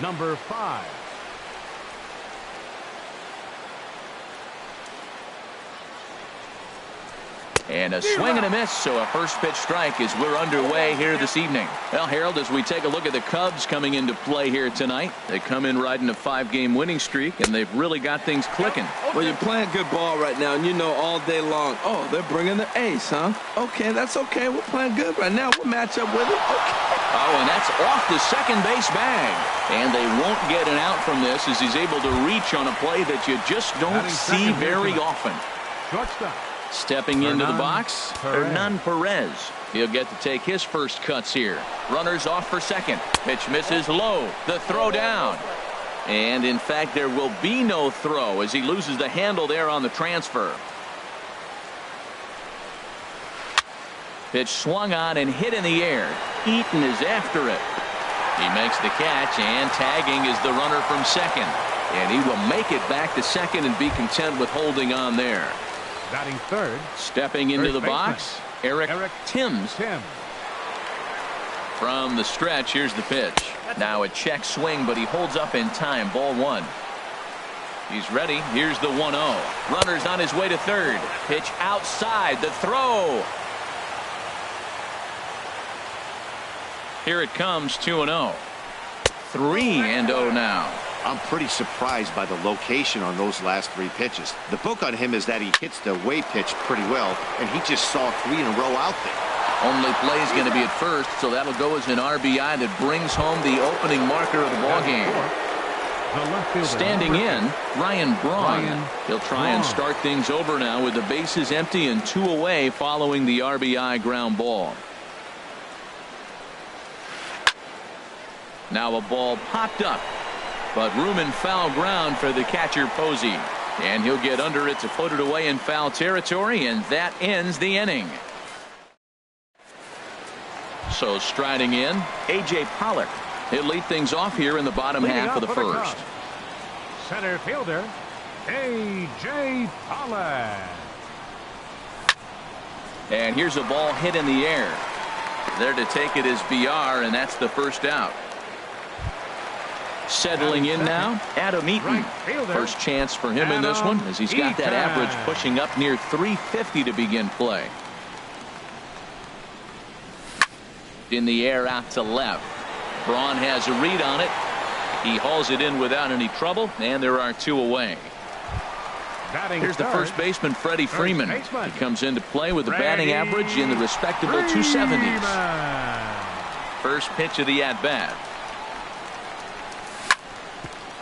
Number 5. And a swing and a miss, so a first pitch strike as we're underway here this evening. Well, Harold, as we take a look at the Cubs coming into play here tonight, they come in riding a 5-game winning streak, and they've really got things clicking. Well, you're playing good ball right now, and you know all day long, oh, they're bringing the ace, huh? Okay, that's okay. We're playing good right now. We'll match up with them. Okay. Oh, and that's off the second base bag. And they won't get an out from this as he's able to reach on a play that you just don't see very often. Shortstop. Stepping into the box, Hernan Perez. He'll get to take his first cuts here. Runners off for second. Pitch misses low. The throw down. And in fact, there will be no throw as he loses the handle there on the transfer. Pitch swung on and hit in the air. Eaton is after it. He makes the catch, and tagging is the runner from second. And he will make it back to second and be content with holding on there. Batting third. Stepping into the box, Eric Timms. From the stretch, here's the pitch. Now a check swing, but he holds up in time. Ball 1. He's ready. Here's the 1-0. Runner's on his way to third. Pitch outside. The throw. Here it comes, 2-0. 3-0 now. I'm pretty surprised by the location on those last 3 pitches. The book on him is that he hits the away pitch pretty well, and he just saw 3 in a row out there. Only play is going to be at first, so that'll go as an RBI that brings home the opening marker of the ballgame. Standing in, Ryan Braun. He'll try and start things over now with the bases empty and 2 away following the RBI ground ball. Now a ball popped up, but room in foul ground for the catcher Posey. And he'll get under it to put it away in foul territory, and that ends the inning. So striding in, A.J. Pollock. He'll lead things off here in the bottom half of the first. Center fielder, A.J. Pollock. And here's a ball hit in the air. There to take it is BR, and that's the first out. Settling in now, Adam Eaton. First chance for him in this one as he's got that average pushing up near 350 to begin play. In the air out to left. Braun has a read on it. He hauls it in without any trouble, and there are 2 away. Here's the first baseman, Freddie Freeman. He comes into play with a batting average in the respectable 270s. First pitch of the at-bat.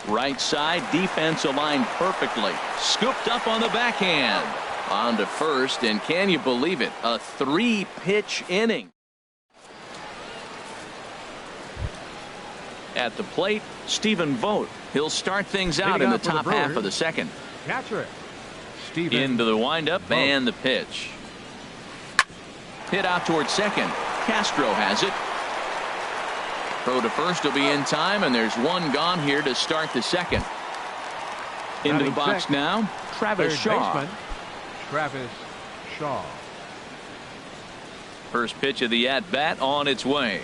Right side, defense aligned perfectly. Scooped up on the backhand. On to first, and can you believe it? A 3-pitch inning. At the plate, Stephen Vogt. He'll start things out in the top half of the second. Catcher. Into the windup and the pitch. Hit out towards second. Castro has it. Throw to first will be in time, and there's 1 gone here to start the second. Into the box now, Travis Shaw. Travis Shaw. First pitch of the at-bat on its way.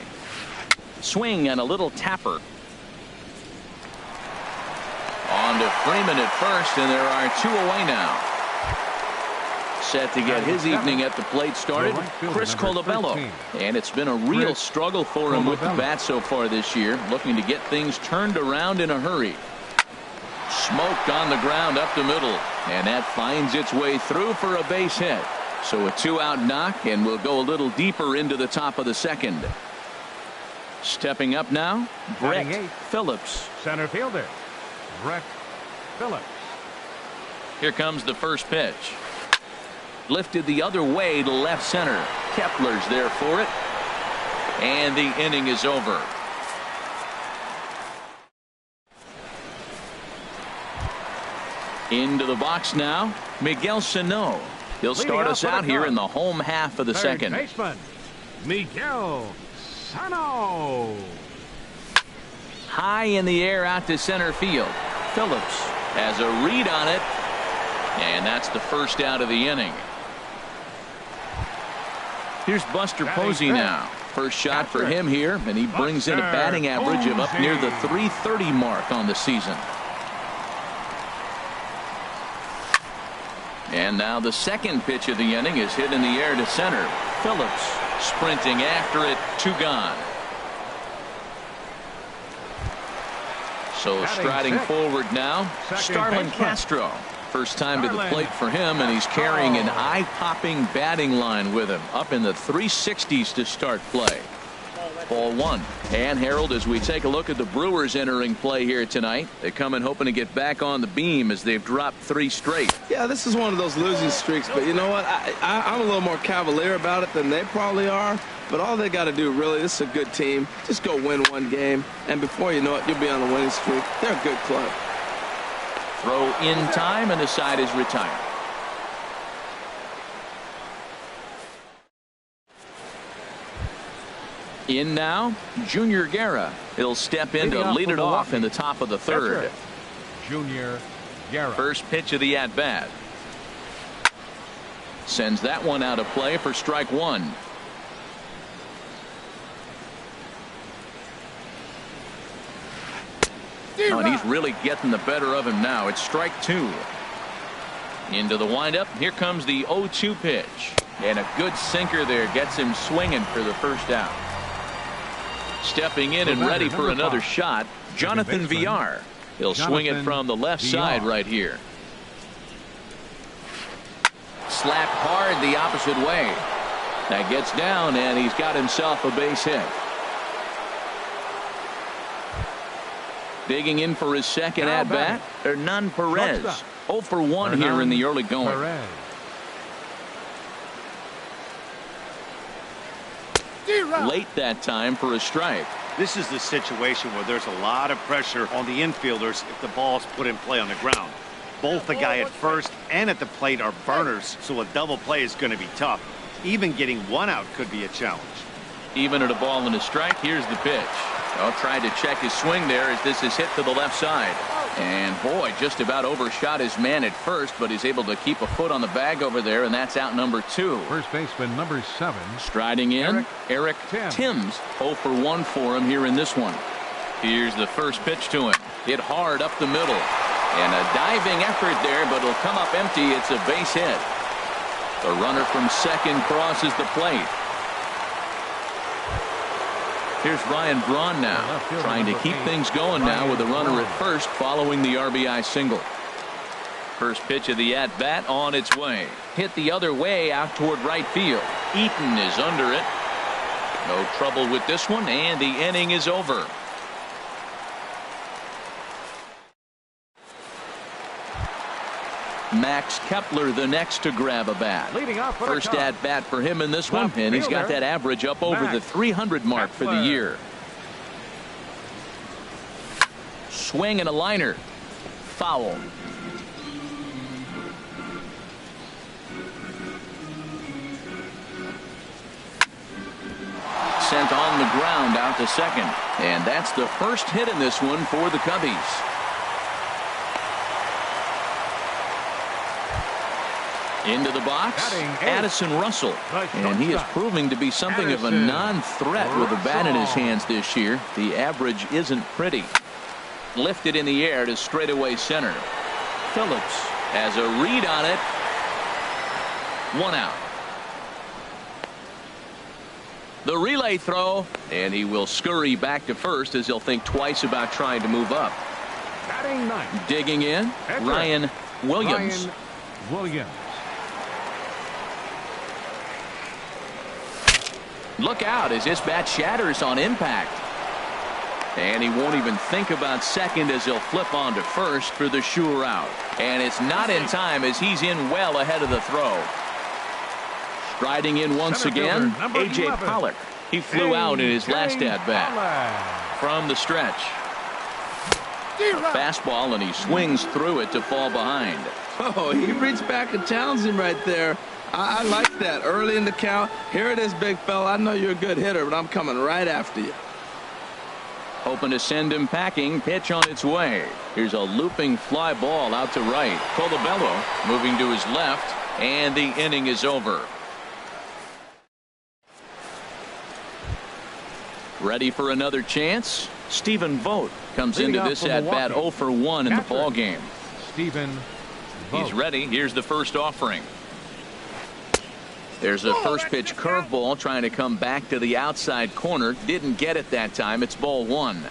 Swing and a little tapper. On to Freeman at first, and there are 2 away now. Set to get his evening at the plate started, Chris Colabello. And it's been a real struggle for him with the bat so far this year, looking to get things turned around in a hurry. Smoked on the ground up the middle, and that finds its way through for a base hit. So a 2-out knock, and we'll go a little deeper into the top of the second. Stepping up now, Brett Phillips. Center fielder, Brett Phillips. Here comes the first pitch. Lifted the other way to left center. Kepler's there for it. And the inning is over. Into the box now, Miguel Sano. He'll start us out here in the home half of the second. Baseman, Miguel Sano. High in the air out to center field. Phillips has a read on it. And that's the first out of the inning. Here's Buster Posey now. First shot for him here, and he brings in a batting average of up near the .330 mark on the season. And now the second pitch of the inning is hit in the air to center. Phillips sprinting after it, 2 gone. So striding forward now, Starlin Castro. First time to the plate for him, and he's carrying an eye-popping batting line with him, up in the 360s to start play. Ball 1. And Harold, as we take a look at the Brewers entering play here tonight, they come in hoping to get back on the beam as they've dropped 3 straight. Yeah, this is one of those losing streaks, but you know what? I'm a little more cavalier about it than they probably are. But all they got to do, really, this is a good team. Just go win 1 game, and before you know it, you'll be on a winning streak. They're a good club. Throw in time, and the side is retired. In now, Junior Guerra. He'll step in to lead it off in the top of the third. Junior Guerra. First pitch of the at-bat. Sends that one out of play for strike 1. Oh, and he's really getting the better of him now. It's strike 2. Into the windup. Here comes the 0-2 pitch. And a good sinker there gets him swinging for the first out. Stepping in and ready for another shot, Jonathan Villar. He'll swing it from the left side right here. Slapped hard the opposite way. That gets down, and he's got himself a base hit. Digging in for his second at-bat, Hernan Perez. 0 for 1 here in the early going. Late that time for a strike. This is the situation where there's a lot of pressure on the infielders if the ball's put in play on the ground. Both the guy at first and at the plate are burners, so a double play is going to be tough. Even getting 1 out could be a challenge. Even at a ball and a strike, here's the pitch. Tried to check his swing there as this is hit to the left side. And boy, just about overshot his man at first, but he's able to keep a foot on the bag over there, and that's out number 2. First baseman number 7. Striding in, Eric Timms. 0 for 1 for him here in this one. Here's the first pitch to him. Hit hard up the middle. And a diving effort there, but it'll come up empty. It's a base hit. The runner from second crosses the plate. Here's Ryan Braun now, trying to keep things going now with a runner at first following the RBI single. First pitch of the at-bat on its way. Hit the other way out toward right field. Eaton is under it. No trouble with this one, and the inning is over. Max Kepler the next to grab a bat. First at bat for him in this one, and he's got that average up over the 300 mark for the year. Swing and a liner. Foul. Sent on the ground out to second, and that's the first hit in this one for the Cubbies. Into the box, Addison Russell, and he is proving to be something of a non-threat with a bat in his hands this year. The average isn't pretty. Lifted in the air to straightaway center. Phillips has a read on it. 1 out. The relay throw, and he will scurry back to first as he'll think twice about trying to move up. Digging in, Ryan Williams. Look out as this bat shatters on impact. And he won't even think about second as he'll flip on to first for the sure out. And it's not in time as he's in well ahead of the throw. Striding in once again, A.J. Pollock. He flew out in his last at-bat. From the stretch. A fastball, and he swings through it to fall behind. Oh, he reached back and challenged him right there. I like that. Early in the count. Here it is, big fella. I know you're a good hitter, but I'm coming right after you. Hoping to send him packing. Pitch on its way. Here's a looping fly ball out to right. Colabello moving to his left, and the inning is over. Ready for another chance? Stephen Vogt comes into this at-bat 0 for 1 in the ball game. Stephen Vogt. He's ready. Here's the first offering. There's a first pitch curveball trying to come back to the outside corner. Didn't get it that time. It's ball 1.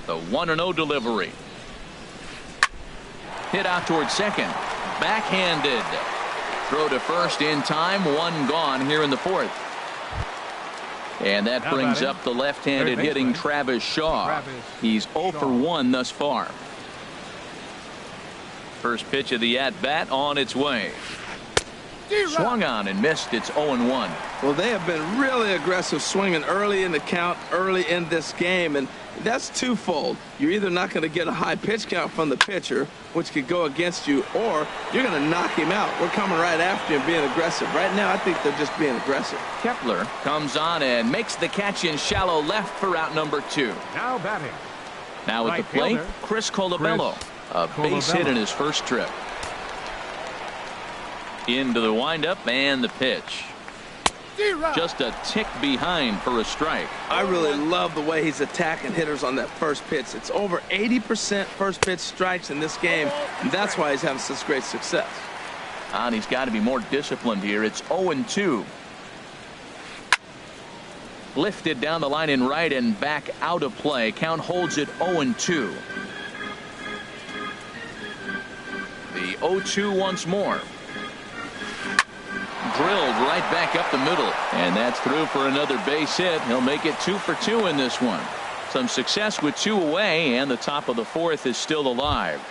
The 1-0 delivery. Hit out towards second. Backhanded. Throw to first in time. 1 gone here in the 4th. And that brings up the left-handed hitting Travis Shaw. He's 0 for 1 thus far. First pitch of the at-bat on its way. Swung on and missed. It's 0-1. Well, they have been really aggressive swinging early in the count, early in this game, and that's twofold. You're either not going to get a high pitch count from the pitcher, which could go against you, or you're going to knock him out. We're coming right after you and being aggressive. Right now, I think they're just being aggressive. Kepler comes on and makes the catch in shallow left for out number 2. Now batting. Now at the plate, Chris Colabello. A base hit in his first trip. Into the windup and the pitch. Just a tick behind for a strike. I really love the way he's attacking hitters on that first pitch. It's over 80% first pitch strikes in this game, and that's why he's having such great success. And he's got to be more disciplined here. It's 0-2. Lifted down the line in right and back out of play. Count holds it 0-2. The 0-2 once more. Drilled right back up the middle, and that's through for another base hit. He'll make it 2 for 2 in this one. Some success with 2 away, and the top of the 4th is still alive.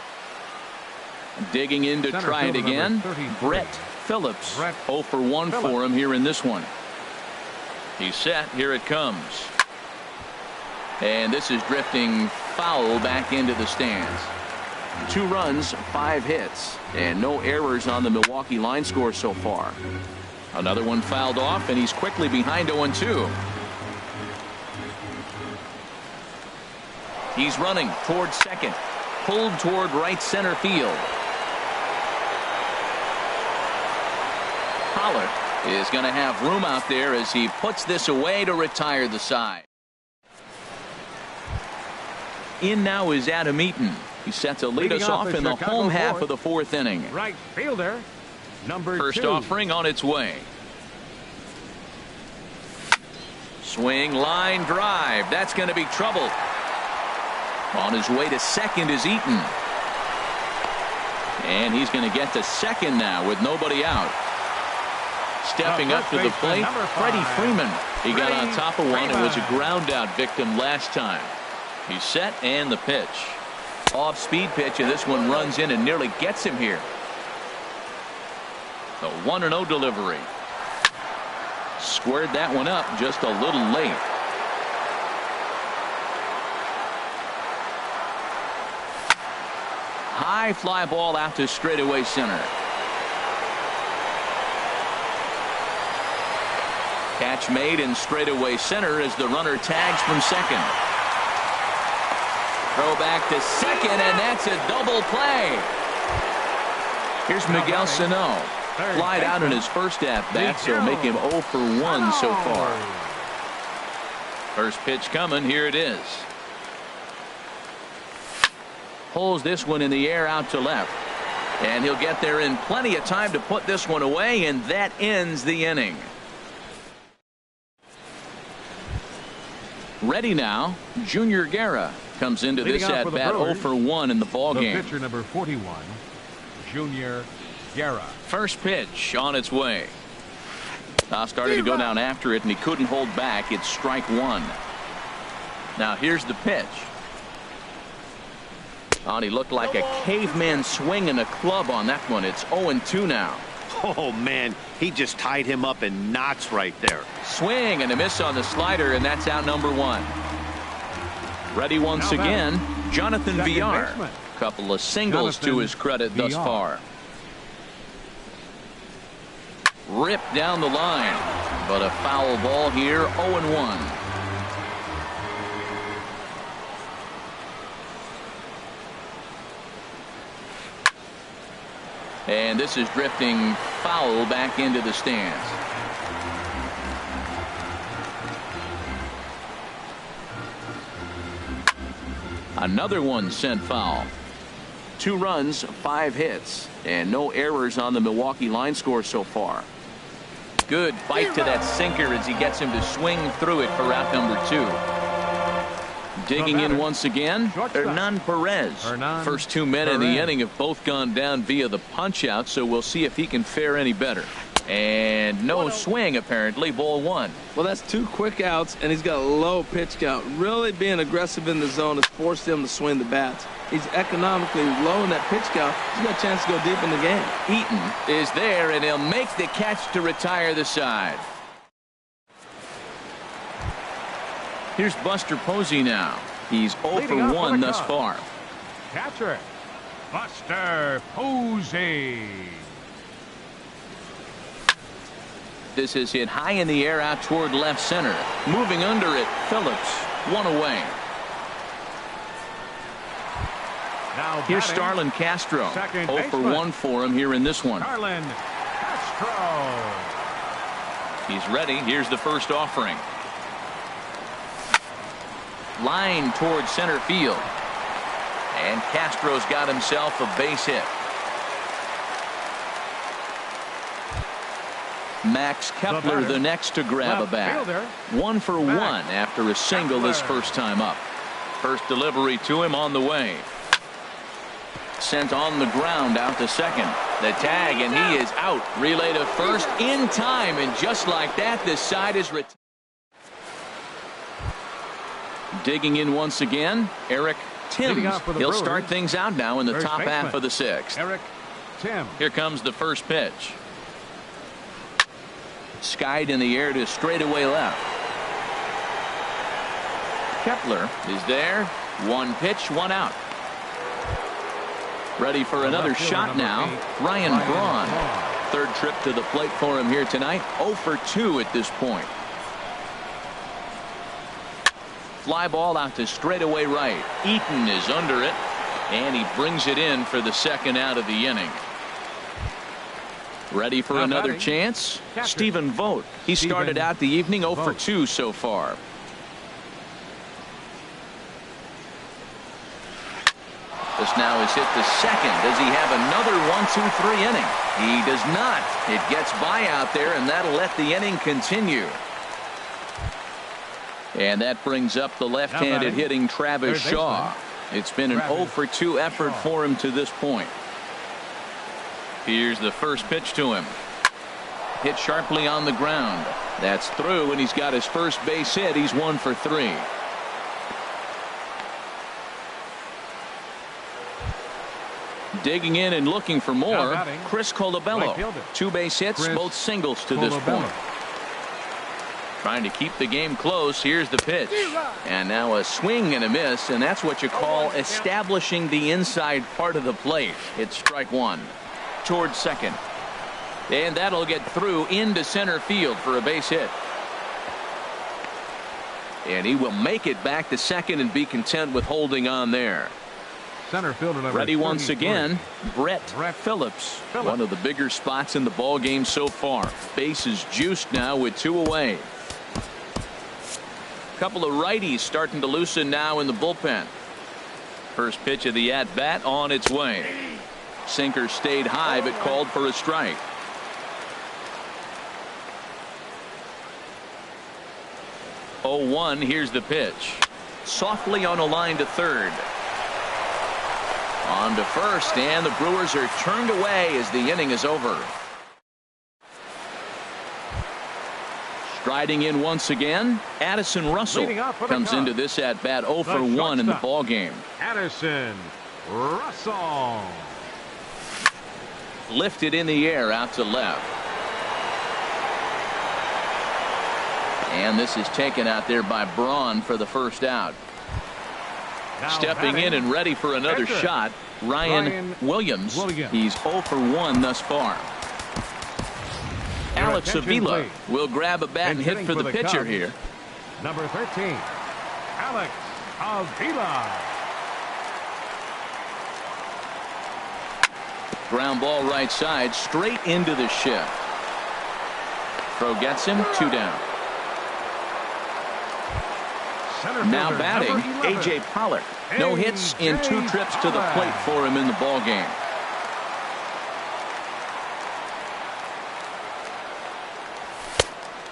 Digging in to try it again, Brett Phillips. 0 for 1 for him here in this one. He's set. Here it comes. And this is drifting foul back into the stands. 2 runs, 5 hits, and no errors on the Milwaukee line score so far. Another one fouled off, and he's quickly behind 0-2. He's running toward second, pulled toward right center field. Pollard is going to have room out there as he puts this away to retire the side. In now is Adam Eaton. He sets to lead us off in the home half of the 4th inning. Right fielder, number 2. First offering on its way. Swing, line drive. That's going to be trouble. On his way to second is Eaton. And he's going to get to second now with nobody out. Stepping up to the plate, Freddie Freeman. He got on top of one and was a ground out victim last time. He's set and the pitch. Off-speed pitch, and this one runs in and nearly gets him here. The 1-0 delivery. Squared that one up just a little late. High fly ball out to straightaway center. Catch made in straightaway center as the runner tags from second. Throw back to second, and that's a double play. Here's Miguel Sano. Flied out in his first at-bat, so make him 0 for 1 so far. First pitch coming. Here it is. Pulls this one in the air out to left. And he'll get there in plenty of time to put this one away, and that ends the inning. Ready now, Junior Guerra comes into this at-bat 0 for 1 in the ballgame. Pitcher number 41, Junior Guerra. First pitch on its way. Started to go down after it, and he couldn't hold back. It's strike one. Now here's the pitch. Oh, and he looked like a caveman swinging a club on that one. It's 0-2 now. Oh, man, he just tied him up in knots right there. Swing and a miss on the slider, and that's out number one. Ready once again, Jonathan Villar. Couple of singles to his credit thus far. Ripped down the line, but a foul ball here, 0-1. And this is drifting foul back into the stands. Another one sent foul. 2 runs, 5 hits, and no errors on the Milwaukee line score so far. Good bite to that sinker as he gets him to swing through it for out number 2. Digging in once again, Hernan Perez. First 2 men in the inning have both gone down via the punch out, so we'll see if he can fare any better. And no swing, apparently. Ball 1. Well, that's 2 quick outs, and he's got a low pitch count. Really being aggressive in the zone has forced him to swing the bats. He's economically low in that pitch count. He's got a chance to go deep in the game. Eaton is there, and he'll make the catch to retire the side. Here's Buster Posey now. He's 0 for 1 thus far. Catcher, Buster Posey. This is hit high in the air out toward left center. Moving under it, Phillips. 1 away. Now here's Starlin Castro. 0 for 1 for him here in this one. Starlin Castro. He's ready. Here's the first offering. Line towards center field. And Castro's got himself a base hit. Max Kepler the next to grab a bat. 1 for 1 after a single his first time up. First delivery to him on the way. Sent on the ground out to second. The tag, and he is out. Relay to first in time, and just like that, this side is retired. Digging in once again, Eric Timms. He'll start things out now in the top half of the 6th. Eric Timms. Here comes the first pitch. Skied in the air to straightaway left. Kepler is there. 1 pitch, 1 out. Ready for another shot now. Ryan Braun. 3rd trip to the plate for him here tonight. 0 for 2 at this point. Fly ball out to straightaway right. Eaton is under it, and he brings it in for the 2nd out of the inning. Ready for another chance? Stephen Vogt. He started out the evening 0 for 2 so far. This now is hit to second. Does he have another 1-2-3 inning? He does not. It gets by out there, and that'll let the inning continue. And that brings up the left-handed hitting Travis Shaw. It's been an 0 for 2 effort for him to this point. Here's the first pitch to him. Hit sharply on the ground. That's through, and he's got his first base hit. He's 1 for 3. Digging in and looking for more, Chris Colabello. 2 base hits, both singles to this point. Trying to keep the game close. Here's the pitch. And now a swing and a miss, and that's what you call establishing the inside part of the plate. It's strike 1. Towards second. And that'll get through into center field for a base hit. And he will make it back to second and be content with holding on there. Center fielder number ready once 33. again, Brett Phillips. One of the bigger spots in the ball game so far. Base is juiced now with 2 away. Couple of righties starting to loosen now in the bullpen. First pitch of the at-bat on its way. Sinker stayed high but called for a strike. Oh, 1. Here's the pitch. Softly on a line to third. On to first, and the Brewers are turned away as the inning is over. Riding in once again, Addison Russell comes into this at bat 0 for 1 in the ball game. Addison Russell. Lifted in the air out to left. And this is taken out there by Braun for the first out. Now stepping in and ready for another shot, Ryan Williams. He's 0 for 1 thus far. Alex Avila will grab a bat and hit for the pitcher Cubs. here. Number 13, Alex Avila. Ground ball right side, straight into the shift. Throw gets him, 2 down. Now batting, A.J. Pollock. No hits in 2 trips to the plate for him in the ball game.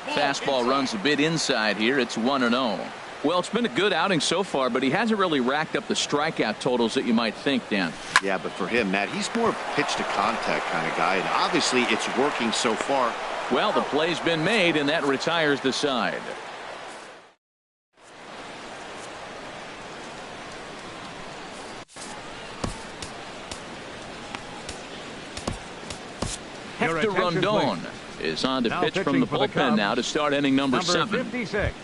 Fastball runs a bit inside here. It's 1-0. Well, it's been a good outing so far, but he hasn't really racked up the strikeout totals that you might think, Dan. Yeah, but for him, Matt, he's more pitch to contact kind of guy, and obviously it's working so far. Well, the play's been made, and that retires the side. Hector Rondon is on to pitch from the bullpen now to start inning number 7. 56.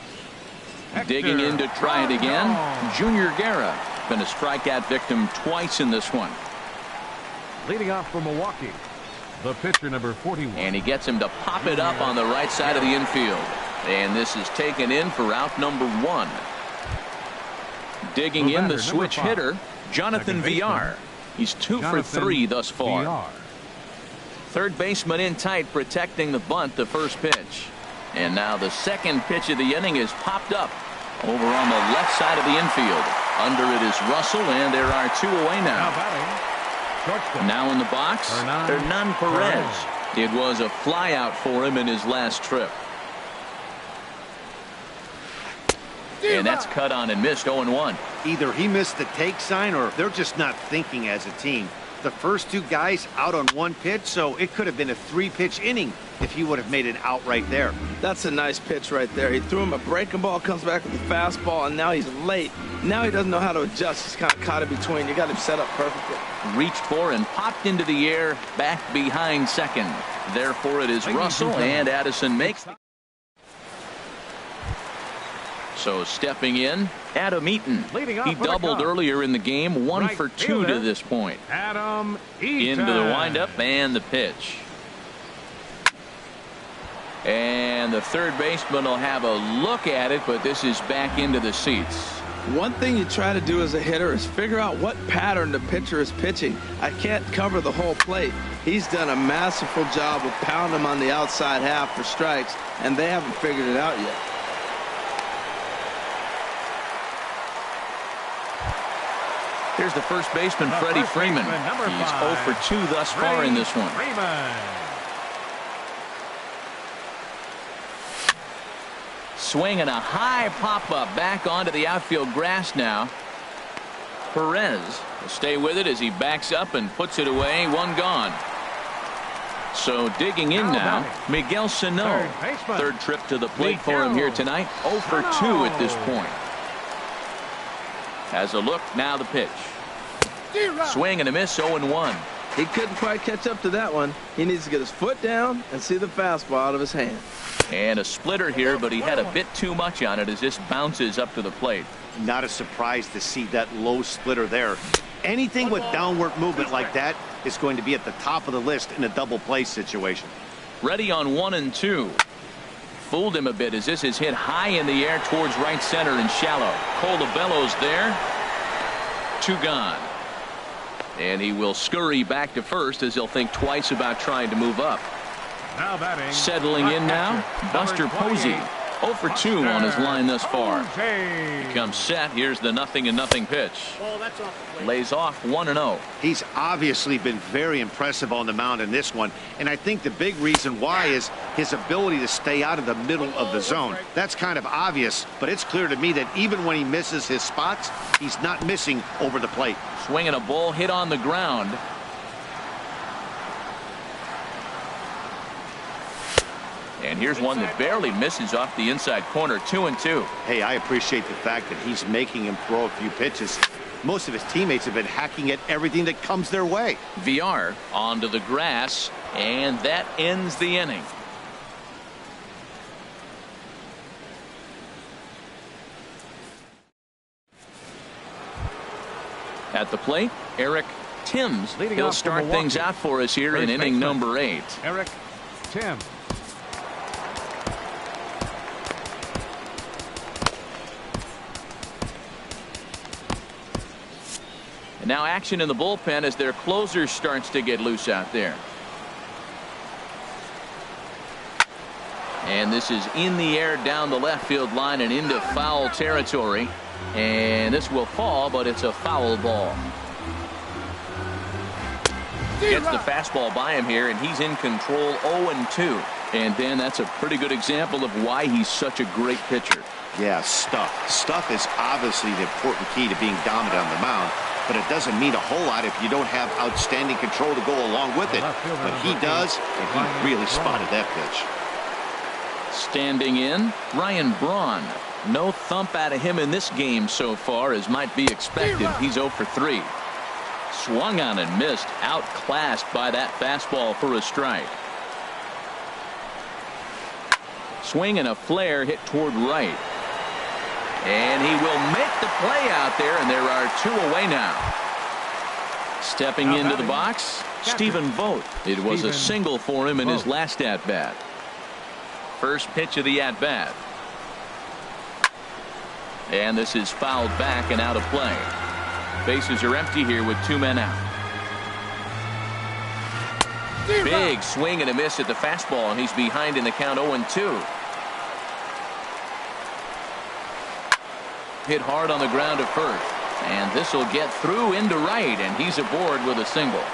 Digging in to try it again, Junior Guerra. Been a strikeout victim twice in this one. Leading off for Milwaukee, the pitcher number 41. And he gets him to pop it up on the right side of the infield. And this is taken in for out number 1. Digging in the switch hitter, Jonathan Villar. He's 2 for 3 thus far. Third baseman in tight, protecting the bunt, the first pitch. And now the second pitch of the inning is popped up over on the left side of the infield. Under it is Russell, and there are 2 away now. Now in the box, Hernan Perez. It was a flyout for him in his last trip. And that's cut on and missed, 0-1. Either he missed the take sign or they're just not thinking as a team. The first 2 guys out on 1 pitch, so it could have been a 3-pitch inning if he would have made it out right there. That's a nice pitch right there. He threw him a breaking ball, comes back with a fastball, and now he's late. Now he doesn't know how to adjust. He's kind of caught in between. You got him set up perfectly. Reached for and popped into the air, back behind second. Therefore it is Russell, and Addison makes it. So stepping in, Adam Eaton. He doubled earlier in the game, 1 for 2 to this point. Adam Eaton. Into the windup and the pitch. And the third baseman will have a look at it, but this is back into the seats. One thing you try to do as a hitter is figure out what pattern the pitcher is pitching. I can't cover the whole plate. He's done a masterful job of pounding him on the outside half for strikes, and they haven't figured it out yet. Here's the first baseman, Freddie Freeman. He's 0 for 2 thus far in this one. Swinging a high pop-up back onto the outfield grass now. Perez will stay with it as he backs up and puts it away. 1 gone. So digging in now, Miguel Sano. Third trip to the plate for him here tonight. 0 for 2 at this point. Has a look, now the pitch. Swing and a miss, 0-1. He couldn't quite catch up to that one. He needs to get his foot down and see the fastball out of his hand. And a splitter here, but he had a bit too much on it as this bounces up to the plate. Not a surprise to see that low splitter there. Anything with downward movement like that is going to be at the top of the list in a double play situation. Ready on 1 and 2. Fooled him a bit as this is hit high in the air towards right center and shallow. Colabello's there. 2 gone. And he will scurry back to first as he'll think twice about trying to move up. Now batting, settling in now, Buster Posey. 0 for 2 on his line thus far. He comes set. Here's the 0-0 pitch. Lays off 1-0. He's obviously been very impressive on the mound in this one, and I think the big reason why is his ability to stay out of the middle of the zone. That's kind of obvious, but it's clear to me that even when he misses his spots, he's not missing over the plate. Swinging a ball hit on the ground. And here's one that barely misses off the inside corner. 2-2. Hey, I appreciate the fact that he's making him throw a few pitches. Most of his teammates have been hacking at everything that comes their way. VR onto the grass, and that ends the inning. At the plate, Eric Timms. He'll start things out for us here in inning number 8. Eric Timms. And now action in the bullpen as their closer starts to get loose out there. And this is in the air down the left field line and into foul territory. And this will fall, but it's a foul ball. Gets the fastball by him here, and he's in control. 0-2. And then that's a pretty good example of why he's such a great pitcher. Yeah, stuff. Stuff is obviously the important key to being dominant on the mound, but it doesn't mean a whole lot if you don't have outstanding control to go along with it. But he does, and he really spotted that pitch. Standing in, Ryan Braun. No thump out of him in this game so far, as might be expected. He's 0 for 3. Swung on and missed, outclassed by that fastball for a strike. Swing and a flare hit toward right. And he will make the play out there, and there are 2 away now. Stepping into the box, Stephen Vogt. It was a single for him in his last at-bat. First pitch of the at-bat. And this is fouled back and out of play. Bases are empty here with 2 men out. Big swing and a miss at the fastball, and he's behind in the count. 0-2. Hit hard on the ground at first, and this will get through into right, and he's aboard with a single.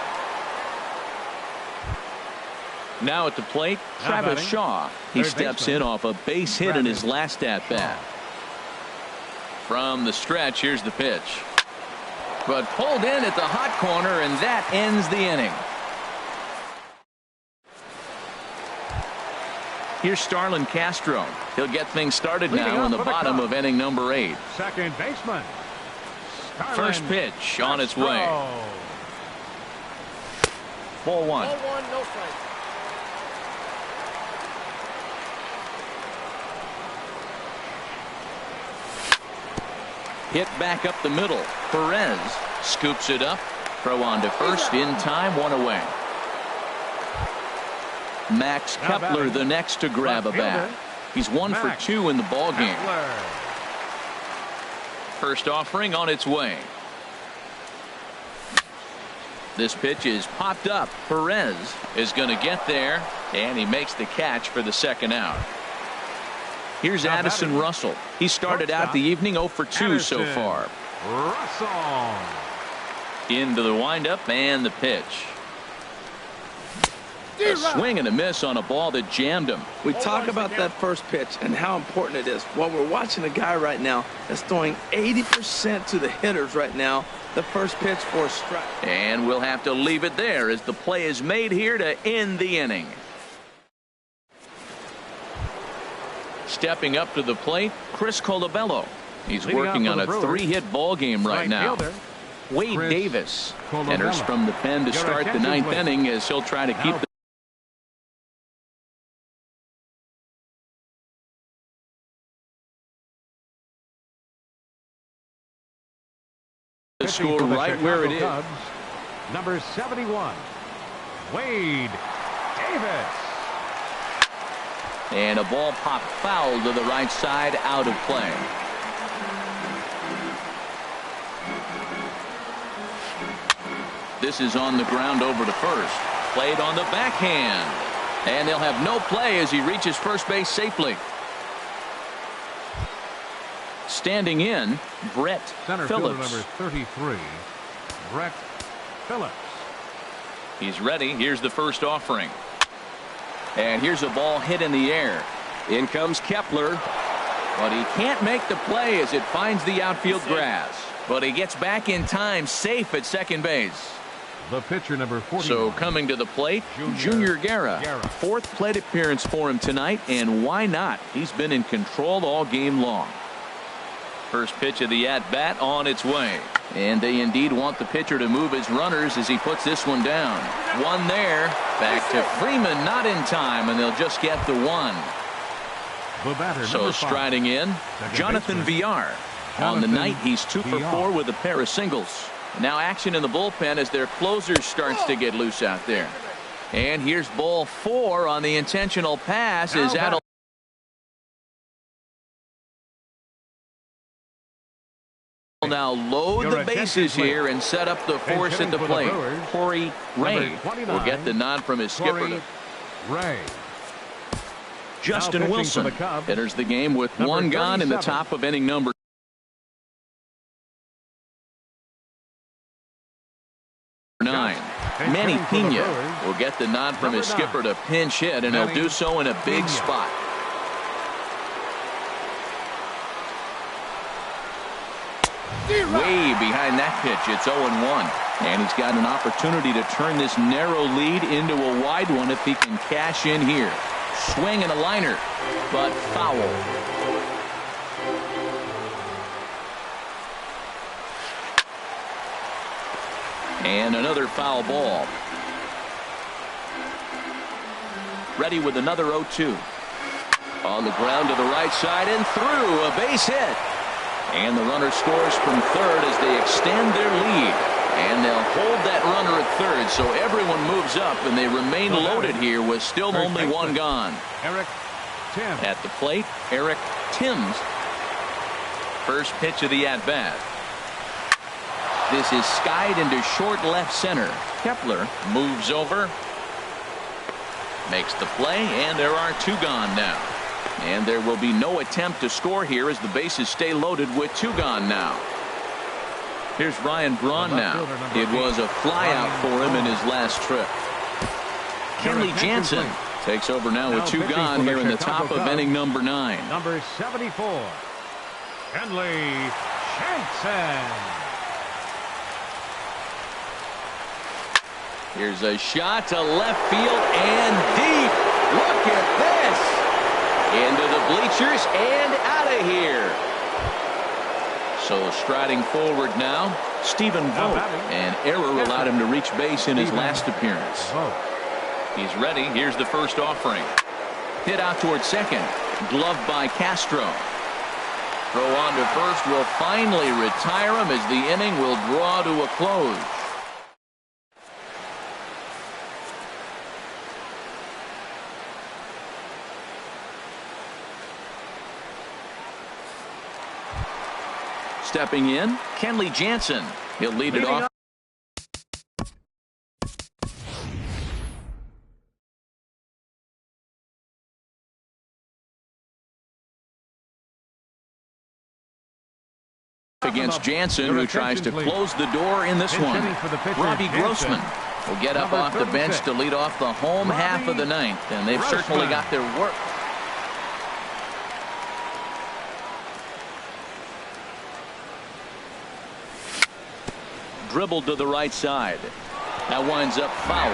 Now at the plate, Travis Shaw. He steps in off a base hit in his last at-bat. From the stretch, here's the pitch. But pulled in at the hot corner, and that ends the inning. Here's Starlin Castro. He'll get things started now in the bottom of inning number 8. Second baseman. First pitch on its way. Ball 1. Ball 1, no strike. Hit back up the middle. Perez scoops it up. Throw on to first in time. 1 away. Max Kepler the next to grab a bat. He's 1 for 2 in the ball game. First offering on its way. This pitch is popped up. Perez is going to get there, and he makes the catch for the second out. Here's Addison Russell. He started out the evening 0 for 2 so far. Russell. Into the windup and the pitch. A swing and a miss on a ball that jammed him. We talk about that first pitch and how important it is. Well, we're watching a guy right now that's throwing 80% to the hitters right now. The first pitch for a strike. And we'll have to leave it there as the play is made here to end the inning. Stepping up to the plate, Chris Colabello. He's working on a 3-hit ball game right now. Wade Davis enters from the pen to start the 9th inning as he'll try to keep the score right where it is. Number 71, Wade Davis. And a ball popped foul to the right side, out of play. This is on the ground over to first. Played on the backhand. And they'll have no play as he reaches first base safely. Standing in, Brett Center Phillips. fielder number 33, Brett Phillips. He's ready. Here's the first offering. And here's a ball hit in the air. In comes Kepler. But he can't make the play as it finds the outfield grass. But he gets back in time, safe at second base. The pitcher, number 40. So coming to the plate, Junior Guerra. Fourth plate appearance for him tonight, and why not? He's been in control all game long. First pitch of the at-bat on its way. And they indeed want the pitcher to move his runners as he puts this one down. One there. Back to Freeman, not in time, and they'll just get the one. The batter, so striding in, Jonathan Villar. On the night, he's 2 for 4 with a pair of singles. Now action in the bullpen as their closer starts to get loose out there. And here's ball 4 on the intentional pass. Is out. Now load the bases here and set up the force at the plate. Corey Ray will get the nod from his skipper. Justin Wilson enters the game with one gone in the top of inning number 9. Manny Pena will get the nod from his skipper to pinch hit, and he'll do so in a big spot. Way behind that pitch. It's 0-1. And he's got an opportunity to turn this narrow lead into a wide one if he can cash in here. Swing and a liner, but foul. And another foul ball. Ready with another 0-2. On the ground to the right side and through. A base hit. And the runner scores from third as they extend their lead. And they'll hold that runner at third, so everyone moves up, and they remain loaded here with still only one gone. At the plate, Eric Timms. First pitch of the at-bat. This is skied into short left center. Kepler moves over, makes the play, and there are 2 gone now. And there will be no attempt to score here as the bases stay loaded with 2 gone now. Here's Ryan Braun now. It was a flyout for him in his last trip. Kenley Jansen takes over now with 2 gone here in the top of inning number 9. Number 74, Kenley Jansen. Here's a shot to left field and deep. Look at this. Into the bleachers and out of here. So striding forward now, Stephen Vogt. An error allowed him to reach base in his last appearance. He's ready. Here's the first offering. Hit out towards second. Gloved by Castro. Throw on to first will finally retire him as the inning will draw to a close. Stepping in, Kenley Jansen. He'll lead it off. Against Jansen, who tries to close the door in this one. Robbie Grossman will get up off the bench to lead off the home half of the 9th, and they've certainly got their work. Dribbled to the right side. That winds up foul.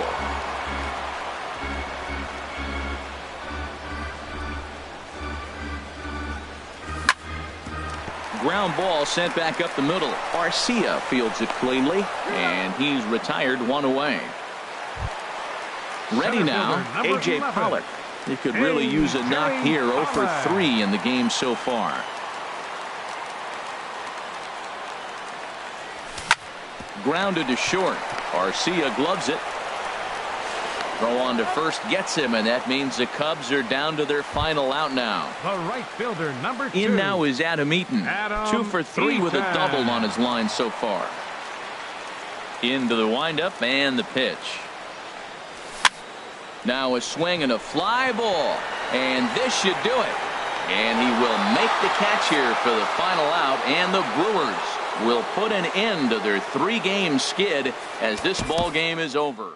Ground ball sent back up the middle. Arcia fields it cleanly, and he's retired 1 away. Ready now, A.J. Pollock. He could really use a knock here. 0 for 3 in the game so far. Grounded to short. Arcia gloves it. Throw on to first gets him, and that means the Cubs are down to their final out now. The right fielder, number 2. In now is Adam Eaton. 2 for 3 with a double on his line so far. Into the windup and the pitch. Now a swing and a fly ball, and this should do it. And he will make the catch here for the final out, and the Brewers will put an end to their 3-game skid as this ball game is over.